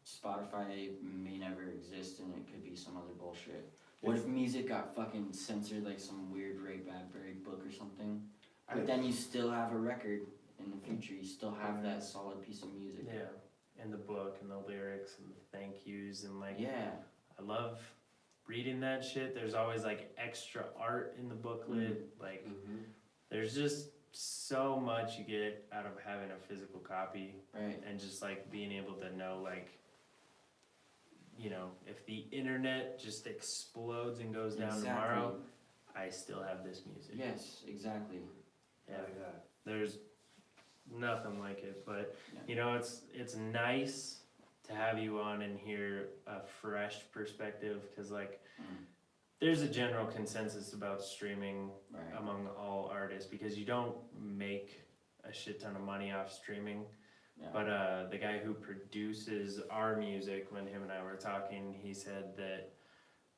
Spotify may never exist and it could be some other bullshit. What if music got fucking censored like some weird Ray Bradbury book or something? But then you still have a record in the future, you still have that solid piece of music. Yeah. And the book and the lyrics and the thank yous and like Yeah. I love reading that shit. There's always like extra art in the booklet. Like Mhm. there's just so much you get out of having a physical copy Right. and just like being able to know like, you know, if the internet just explodes and goes down tomorrow, I still have this music. Yes, exactly. Yeah. Like that. There's nothing like it, but Yeah. you know, it's nice to have you on and hear a fresh perspective because like there's a general consensus about streaming Right. among all artists because you don't make a shit ton of money off streaming. Yeah. But the guy who produces our music, when him and I were talking, he said that,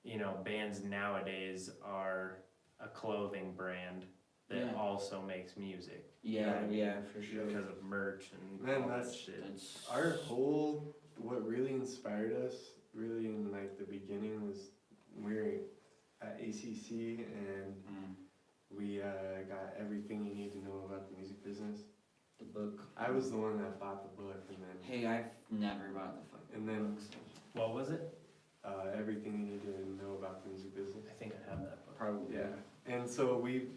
you know, bands nowadays are a clothing brand that Yeah. also makes music Yeah, for sure. because of merch and Man, all that that's- shit. That's Our whole, what really inspired us, really in like the beginning, was we were at ACC and we got everything you need to know about the music business. the book. I was the one that bought the book, and then Hey, I've never bought the fucking And then- books. What was it? everything you need to know about the music business. I think I have that book. Probably. Yeah, and so we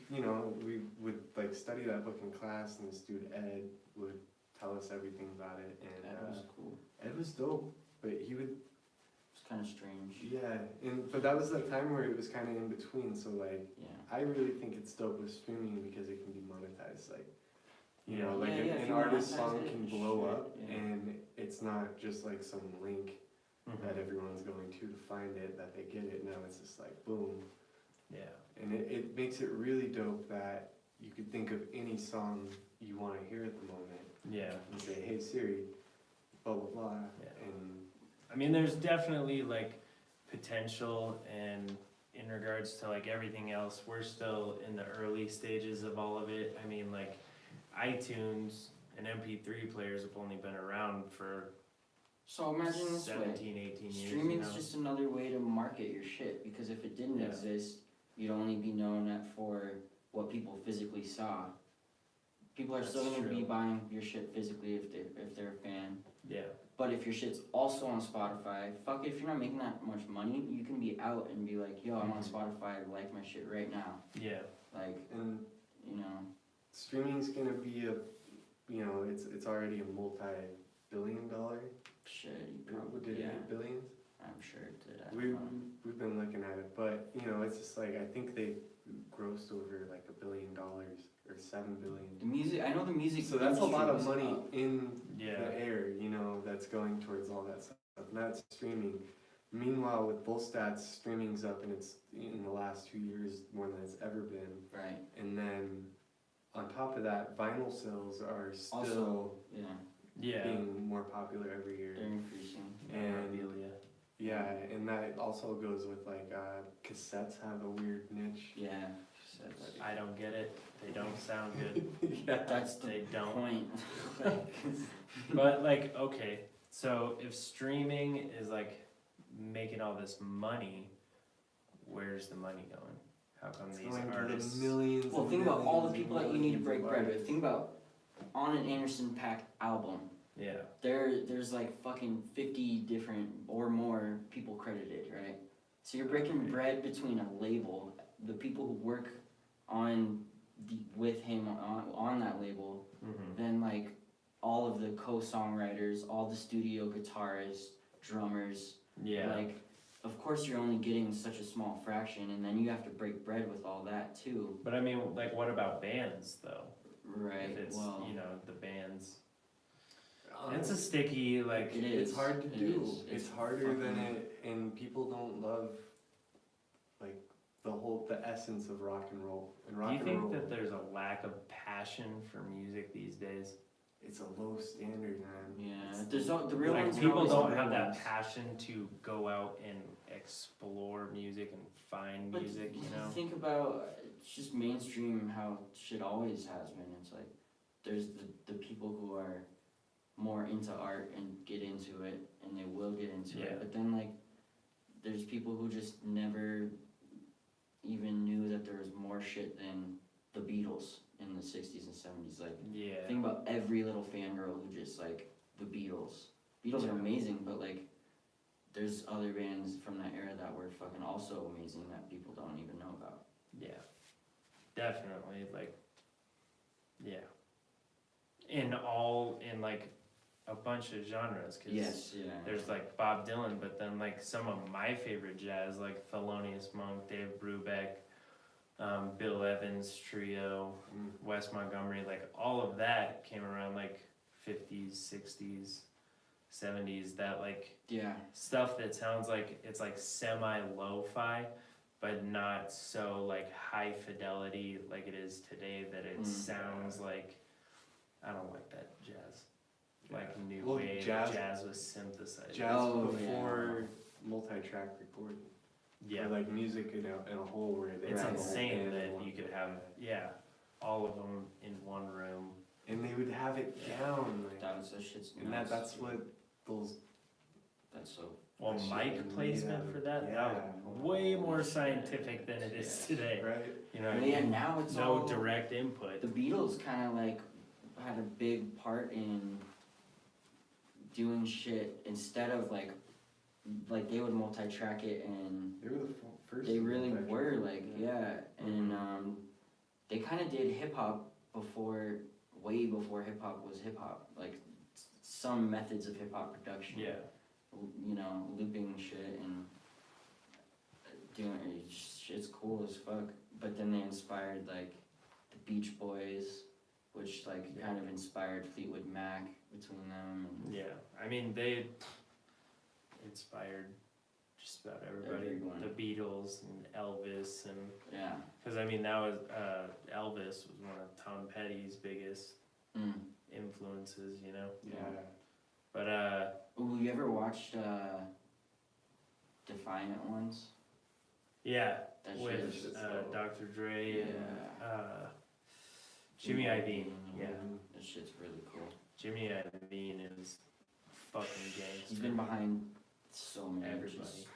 would like study that book in class, and this dude Ed would tell us everything about it, and That was cool. Ed was dope, but he would, It's kind of strange. yeah, but that was the time where it was kind of in between, so like, Yeah. I really think it's dope with streaming because it can be monetized, like, you Yeah. know, like Yeah, an, yeah, if an you artist's monetize song it, can blow shit, up, yeah. and it's not just like some link that Mhm. everyone's going to find it, that they get it, now it's just like, boom. Yeah. And it makes it really dope that you could think of any song you want to hear at the moment Yeah. and say, hey Siri, blah blah blah, Yeah. and I mean, there's definitely like potential, and in regards to like everything else, we're still in the early stages of all of it. I mean, like iTunes and MP3 players have only been around for So imagine this way. 17, 18 years. Streaming's you know? just another way to market your shit, because if it didn't Yeah. exist, you'd only be known for what people physically saw. People are still That's gonna be true. buying your shit physically if they're a fan. Yeah. But if your shit's also on Spotify, fuck it, if you're not making that much money, you can be out and be like, yo, I'm on Mhm. Spotify, I like my shit right now. Yeah. Like, and you know, streaming's gonna be it's already a multi-billion-dollar. shit, you Did probably, it yeah, hit billions? I'm sure it did. We've been looking at it, but it's just like I think they grossed over like $1 billion or $7 billion. The music, I know the music. So that's a lot of industry money was up. in Yeah. the air, that's going towards all that stuff. And that's streaming. Meanwhile, with Bull Stats, streaming's up, and it's in the last 2 years more than it's ever been. Right. And then on top of that, vinyl sales are still Also, yeah, Yeah. being more popular every year. they're increasing. And Memorabilia. yeah, and that also goes with like cassettes have a weird niche. Yeah. I don't get it. They don't sound good. Yeah. That's the They don't. point. But like, okay, so if streaming is like making all this money, where's the money going? How come It's these going to the artists? millions. Well, and think about all the millions people and that you need to millions break of bread with. artists. Think about on an Anderson .Paak album. Yeah. There's like fucking 50 different or more people credited, right? So you're breaking bread between a label, the people who work with him on that label, Mm-hmm. then like all of the co-songwriters, all the studio guitarists, drummers. Yeah. Like, of course you're only getting such a small fraction, and then you have to break bread with all that too. But I mean, like, what about bands though? Right. If it's Well, the bands. Um, It's a sticky like. It is. It's hard to It do. is. It's It's harder than fucking- it, and people don't love like the essence of rock and roll. And rock Do you and think roll, that there's a lack of passion for music these days? it's a low standard, man. Yeah, the real Like ones are people always the don't real have that ones. passion to go out and explore music and find But music, you know? think about it's just mainstream how shit always has been. It's like there's the people who are more into art and get into it, and they will get into Yeah. it. But then like there's people who just never even knew that there was more shit than the Beatles in the 60s and 70s. Like Yeah. think about every little fangirl who just like the Beatles. Beatles are amazing, but like there's other bands from that era that were fucking also amazing that people don't even know about. Yeah. Definitely. Like, yeah. In like a bunch of genres. 'Cause Yes, yeah. there's like Bob Dylan, but then like some of my favorite jazz, like Thelonious Monk, Dave Brubeck, Bill Evans Trio, Wes Montgomery, like all of that came around like 50s, 60s, 70s. That like Yeah. stuff that sounds like it's like semi lo-fi, but not so like high fidelity like it is today. That it sounds like, I don't like that jazz. Like new wave jazz with synthesized. Jazz before multi-track recording. Yeah. Or like music in a whole where they It's have a whole insane band in that one you could place. have, all of them in one room. And they would have it down, like, That shit's and nuts. that's what those. That's so. Well, that shit mic was made placement out for of. that, Yeah. was way more scientific than it is today. Right. You know, Yeah, now it's no all direct input. The Beatles kind of like had a big part in doing shit instead of like they would multi-track it, and They were the first. they really multi-track. were like and they kind of did hip hop way before hip hop was hip hop, like some methods of hip hop production. Yeah. You know, looping shit and doing shit's cool as fuck. But then they inspired like the Beach Boys, which like kind of inspired Fleetwood Mac between them. And Yeah, I mean they inspired just about everybody. Everyone. The Beatles and Elvis, and yeah. because I mean that was Elvis was one of Tom Petty's biggest influences, you know. Yeah. But Ooh, you ever watched Defiant Ones? yeah, That with shit is Dr. Dre and Yeah. Jimmy Iovine. Yeah, That shit's really cool. Jimmy Iovine is fucking gangster. He's been behind so many. Everybody. just-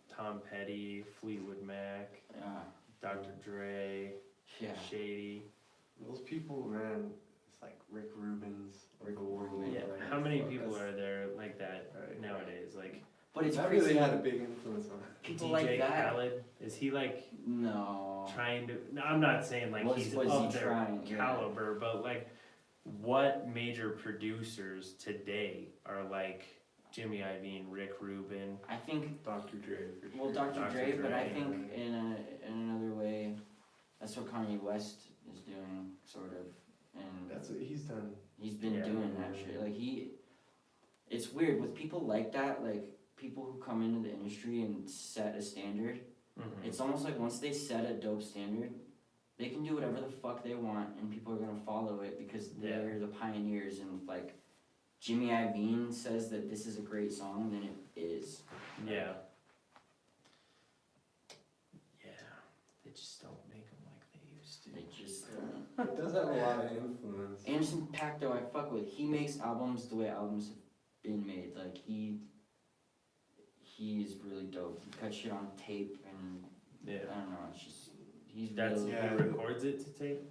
Tom Petty, Fleetwood Mac, Yeah. Dr. Dre, Yeah. Shady. Those people, man. It's like Rick Rubin's. Rick the world. Rubin. Yeah, Like, how many fuck, people that's- are there like that Right. nowadays? Like But it's That crazy. really had a big influence on it. People DJ like that. Khaled, is he like No. trying to? No, I'm not saying like Was- he's was of he their trying? Yeah. caliber, but like, what major producers today are like Jimmy Iovine, Rick Rubin? I think Dr. Dre for sure. well, Dr. Dr. Dre, but I Dre, think in another way, that's what Kanye West is doing, sort of, and That's what he's done. he's been Yeah. doing that shit. Like it's weird with people like that, like people who come into the industry and set a standard. Mm-hmm. It's almost like once they set a dope standard, they can do whatever the fuck they want, and people are gonna follow it because they're the pioneers. And like Jimmy Iovine says that this is a great song, then it is. Yeah. Yeah, they just don't make them like they used to. They just. It does have a lot of influence. Anderson .Paak though I fuck with. He makes albums the way albums have been made. Like he's really dope. He cuts shit on tape and Yeah. I don't know. It's just he's That's really. Yeah. he records it to tape.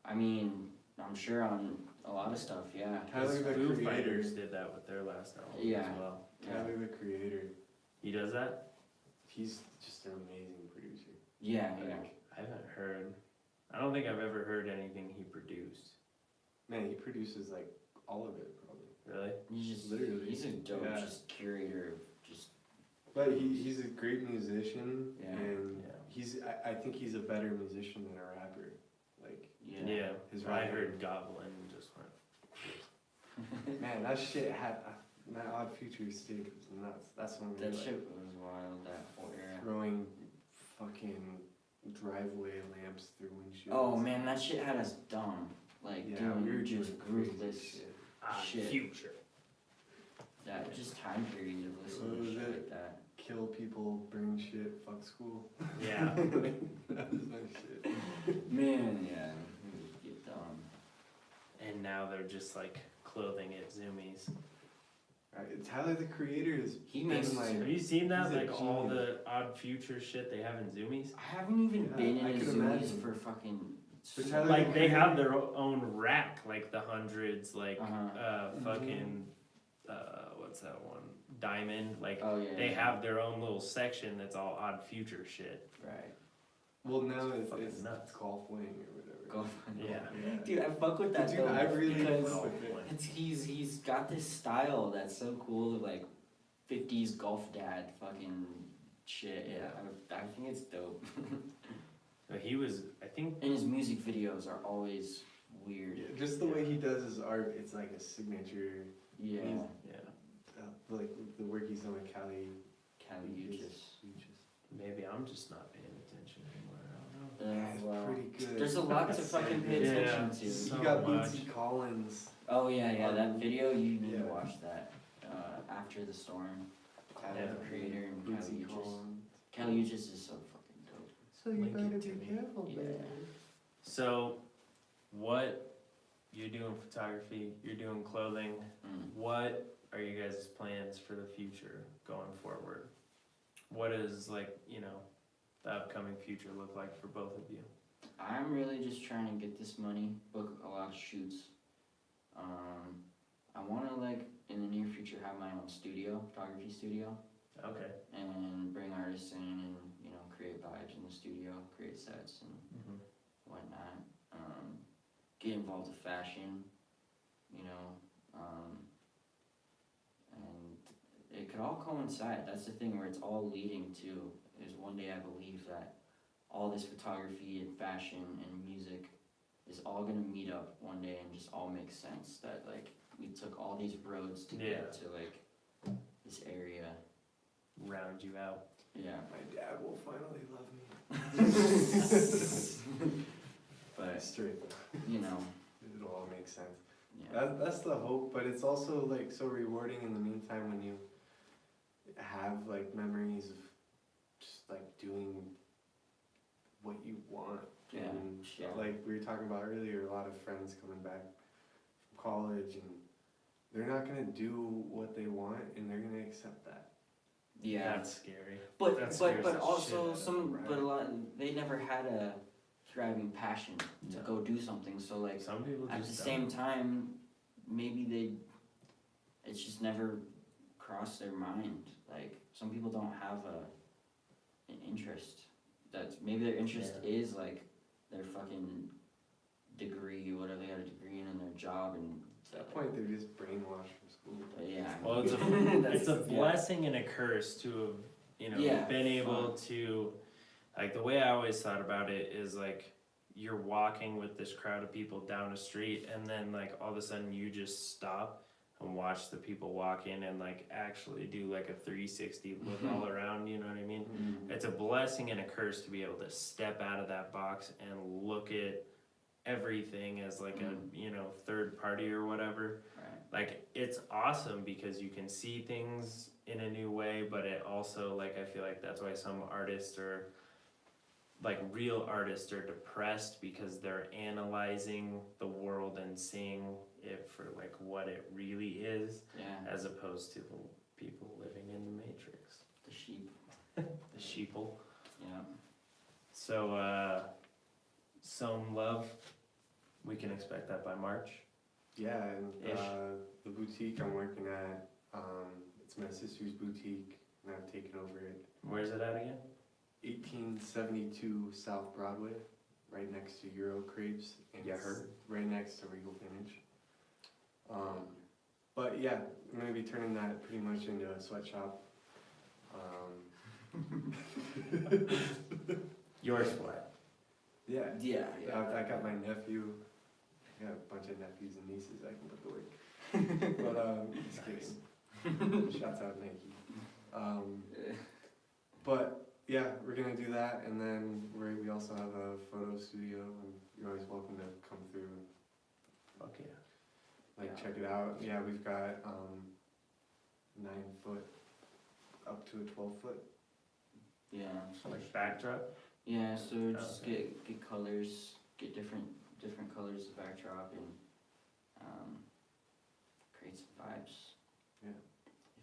I mean, I'm sure on a lot of stuff. Yeah. Tyler the Foo Creator. Fighters did that with their last album Yeah. as well. Tyler the Creator. He does that? He's just an amazing producer. Yeah. Yeah. Like, I haven't heard. I don't think I've ever heard anything he produced. man, he produces like all of it probably. Really? He's just Literally. he's a dope Yeah. just curator of just But he's a great musician, Yeah. and Yeah. I think he's a better musician than a rapper. Like, yeah. his I rapping. heard Goblin and just went. man, that shit had that Odd Future stick was nuts. That's when we That were, shit like, was wild. That whole era. throwing fucking driveway lamps through windshields. Oh man, that shit had us dumb. Like yeah, we were doing just doing crazy ruthless shit. shit. Future. That just time period of listening What to was shit it? like that. Kill people, burn shit, fuck school. Yeah. That was my shit. Man, yeah, we would get dumb. And now they're just like clothing at Zoomies. Right, Tyler the Creator is He makes- Have you seen that? He's a Like all genius. the odd future shit they have in Zoomies? I haven't even Yeah, been in I a could Zoomies imagine. for fucking. But Tyler the Like they Creator- have their own rack, like the hundreds, like Uh-huh. fucking what's that one? Diamond. Like Oh yeah. they yeah. have their own little section that's all odd future shit. Right. Well, now Fucking it's nuts. golf wing or whatever. Go. Yeah. Dude, I fuck with that Dude, though I really because fuck with it. it's he's got this style that's so cool, like 50s golf dad fucking shit. Yeah, I think it's dope. But he was, I think, And his music videos are always weird. Yeah, just the way he does his art, it's like a signature. Yeah, yeah, Like the work he's done with Cali. Cali Uchis. maybe I'm just not paying attention anymore. I don't know. It's Well, pretty good. there's a lot to fucking pay Yeah. attention to. So You got much. Bootsy Collins. Oh yeah, that video you need to Yeah. watch that. After the storm, Tyler Yeah. the Creator and Cali Bootsy Uchis. Collins. Cali Uchis is so fucking dope. So you Link it better to be me. careful, Yeah. man. So, what you're doing photography, you're doing clothing. Mm. What are you guys' plans for the future going forward? What is like, you know, the upcoming future look like for both of you? I'm really just trying to get this money, book a lot of shoots. I want to like in the near future have my own studio, photography studio, Okay. and bring artists in and create vibes in the studio, create sets and Mm-hmm. whatnot. Get involved with fashion, and it could all coincide. That's the thing where it's all leading to is one day I believe that all this photography and fashion and music is all gonna meet up one day and just all make sense. That like we took all these roads to Yeah. get to like this area. Round you out. Yeah, My dad will finally love me. but Straight. It'll all make sense. yeah, That's the hope, but it's also like so rewarding in the meantime when you have like memories of just like doing what you want. Yeah, And yeah. like we were talking about earlier, a lot of friends coming back from college and they're not gonna do what they want and they're gonna accept that. yeah. That's scary. But That scares but the also shit some right? but a lot they never had a thriving passion to No. go do something. So like Some people at just the don't. same time, maybe it's just never crossed their mind. Like some people don't have an interest. That's maybe their interest Yeah. is like their fucking degree, whatever they got a degree in their job and. At that point, they're just brainwashed from school. Yeah. Well, it's a That's- it's a yeah. blessing and a curse to have, Yeah, been able to, like the way I always thought about it is like you're walking with this crowd of people down a street and then like all of a sudden you just stop and watch the people walk in and like actually do like a 360 look all around, you know what I mean? Mm. It's a blessing and a curse to be able to step out of that box and look at everything as like a third party or whatever. Right. Like it's awesome because you can see things in a new way, but it also like I feel like that's why some artists are like real artists are depressed because they're analyzing the world and seeing it for like what it really is Yeah. as opposed to the people living in the matrix, The sheep. the sheeple. Yeah. So Some Love, we can expect that by March. Yeah, and Ish. the boutique I'm working at, it's my sister's boutique, and I've taken over it. Where's it at again? 1872 South Broadway, right next to Euro Crepes, and Yeah, it's heard. right next to Regal Vintage. But yeah, I'm gonna be turning that pretty much into a sweatshop. Yours what? Yeah, Yeah. I got my nephew. I got a bunch of nephews and nieces I can put to work. But just kidding. Shouts out Nike. But yeah, we're gonna do that, and then we also have a photo studio, and you're always welcome to come through and Fuck yeah. check it out. Yeah, we've got 9 foot up to a 12 foot. Yeah. Like backdrop? Yeah, so just Okay. get colors, get different colors of backdrop, and create some vibes. Yeah.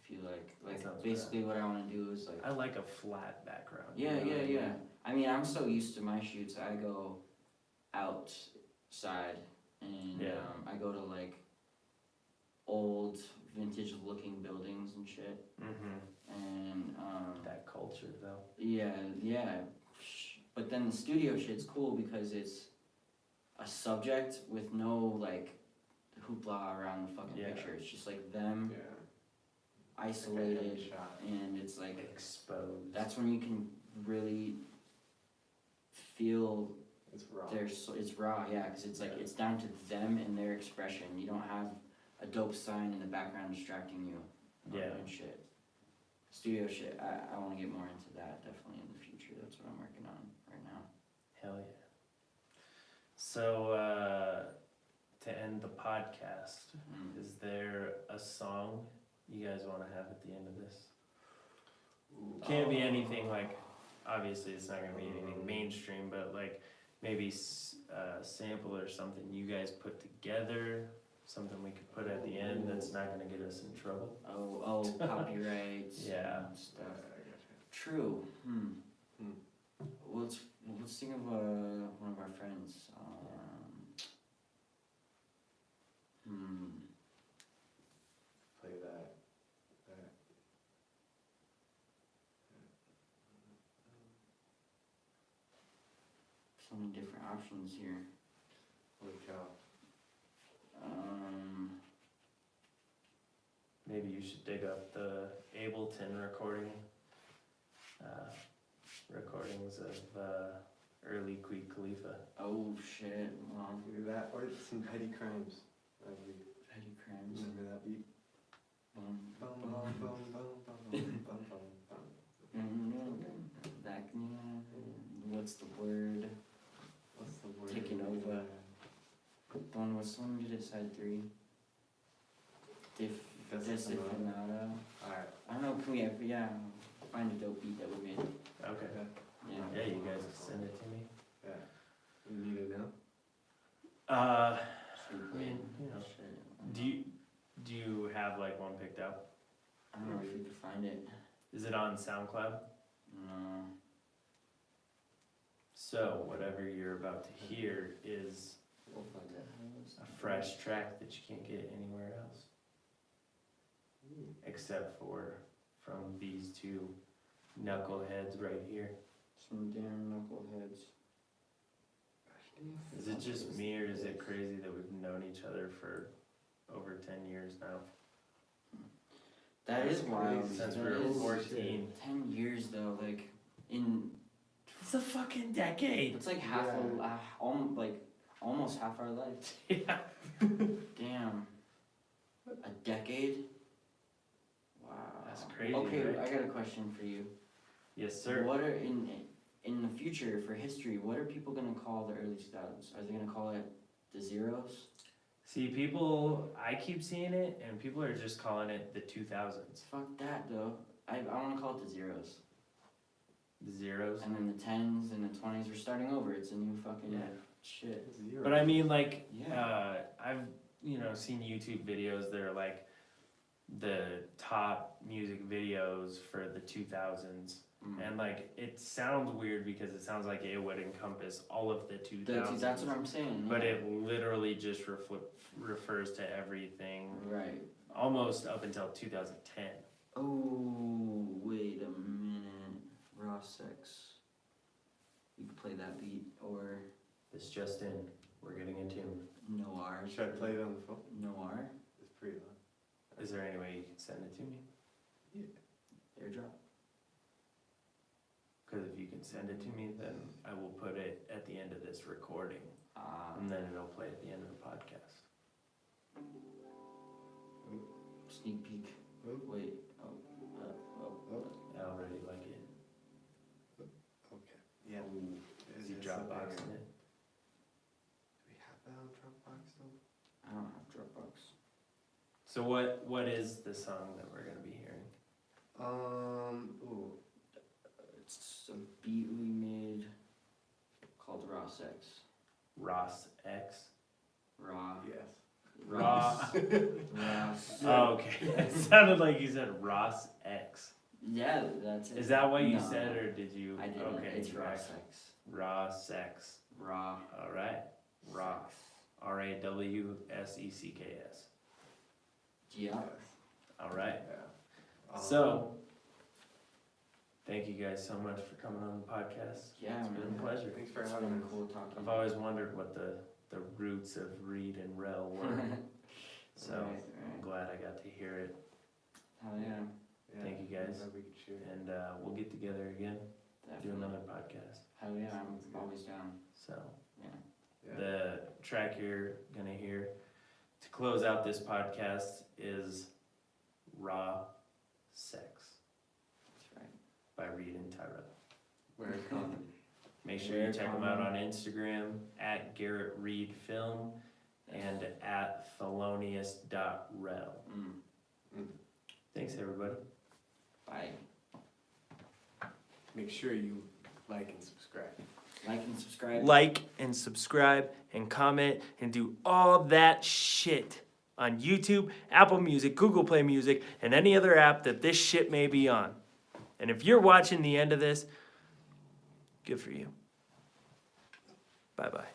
If you like sounds basically what I want to do is I like a flat background. Yeah, you know what I yeah. mean? I mean, I'm so used to my shoots. I go outside, and Yeah. I go to like old vintage-looking buildings and shit, and That culture though. yeah. But then the studio shit's cool because it's a subject with no like hoopla around the fucking Yeah. picture. It's just like them Yeah. isolated, Shot. and it's like Exposed. that's when you can really feel It's raw. it's raw, yeah, because it's like it's down to them and their expression. You don't have a dope sign in the background distracting you. Yeah. And shit. Studio shit. I want to get more into that definitely in the future. That's what I'm working on right now. Hell yeah. So, to end the podcast, is there a song you guys want to have at the end of this? Can't be anything like, obviously it's not going to be anything mainstream, but like maybe a sample or something you guys put together, something we could put at the end that's not going to get us in trouble. Oh, copyrights. Yeah. And stuff. True. Well, let's think of one of our friends. Play that. So many different options here. Holy cow. Maybe you should dig up the Ableton recordings of early Queen Khalifa. Oh shit! Wow. Do that or some petty crimes. Petty crimes. Remember that beat? Bum, Bum, bum, bum, bum, bum, bum, bum, bum. That, what's the word? What's the word? Taking over. The one with someone did it side 3. Desinfinato. Alright. I don't know, can we ever, find a dope beat that we made. Okay. Yeah. Yeah, you guys send it to me. Yeah. You need it now? I Super mean, you know, do you have like one picked out? I don't know if you could find it. Is it on SoundCloud? No. So whatever you're about to hear is We'll find it. a fresh track that you can't get anywhere else, except for from these two knuckleheads right here. Some damn knuckleheads. Is it just me, or is it crazy that we've known each other for over 10 years now? That is wild. Since we That were is 14. 10 years though, like, It's a fucking decade! it's like almost half our life. Yeah. Damn. A decade? Wow. That's crazy, Okay, right? I got a question for you. Yes, sir. What are in the future for history? What are people gonna call the early 2000s? Are they gonna call it the zeros? See, I keep seeing it, and people are just calling it the 2000s. Fuck that though. I want to call it the zeros. The zeros. And then the 10s and the 20s. We're starting over. It's a new fucking Yeah. shit. Zero. But I mean, like, Yeah. I've, seen YouTube videos that are like the top music videos for the 2000s. And like, it sounds weird because it sounds like it would encompass all of the 2000s. That's what I'm saying. But yeah. it literally just refers to everything, Right. almost up until 2010. Oh, wait a minute. Raw sex. We could play that beat or This just in, we're getting in tune. Noir. Should I play it on the phone? Noir. It's pretty loud. Is there any way you can send it to me? Airdrop. Because if you can send it to me, then I will put it at the end of this recording, and then it'll play at the end of the podcast. Sneak peek. Oh. Wait. I already like it. So what is the song that we're gonna be hearing? Ooh. It's a beat we made called Raw Sex. Ross X? Raw. Yes. Raw. Raw. Oh, okay. It sounded like you said Ross X. Yeah, that's it. Is that what you No, said, or did you? I didn't. Okay, It's you Raw act- Sex. Raw sex. Raw. All right. Raw. Sex. RAWSECKS. Yeah. Yes. All right. Yeah. So, thank you guys so much for coming on the podcast. Yeah, It's been man. a pleasure. Thanks for It's having been us. cool talking. I've always wondered what the roots of Reed and Rel were. So I'm glad I got to hear it. Hell yeah. Yeah, Thank you, guys. glad we could share. And we'll get together again, do Definitely. another podcast. Hell yeah, Sounds I'm good. always down. So Yeah. the track you're gonna hear to close out this podcast is Raw Sex That's right. by Reed and Tyrell. Where it comes. Make sure you check them out on Instagram at Garrett Reed Film and at thelonious.rel. Thanks, everybody. Bye. Make sure you like and subscribe. Like and subscribe. Like and subscribe and comment and do all that shit on YouTube, Apple Music, Google Play Music, and any other app that this shit may be on. And if you're watching the end of this, good for you. Bye-bye.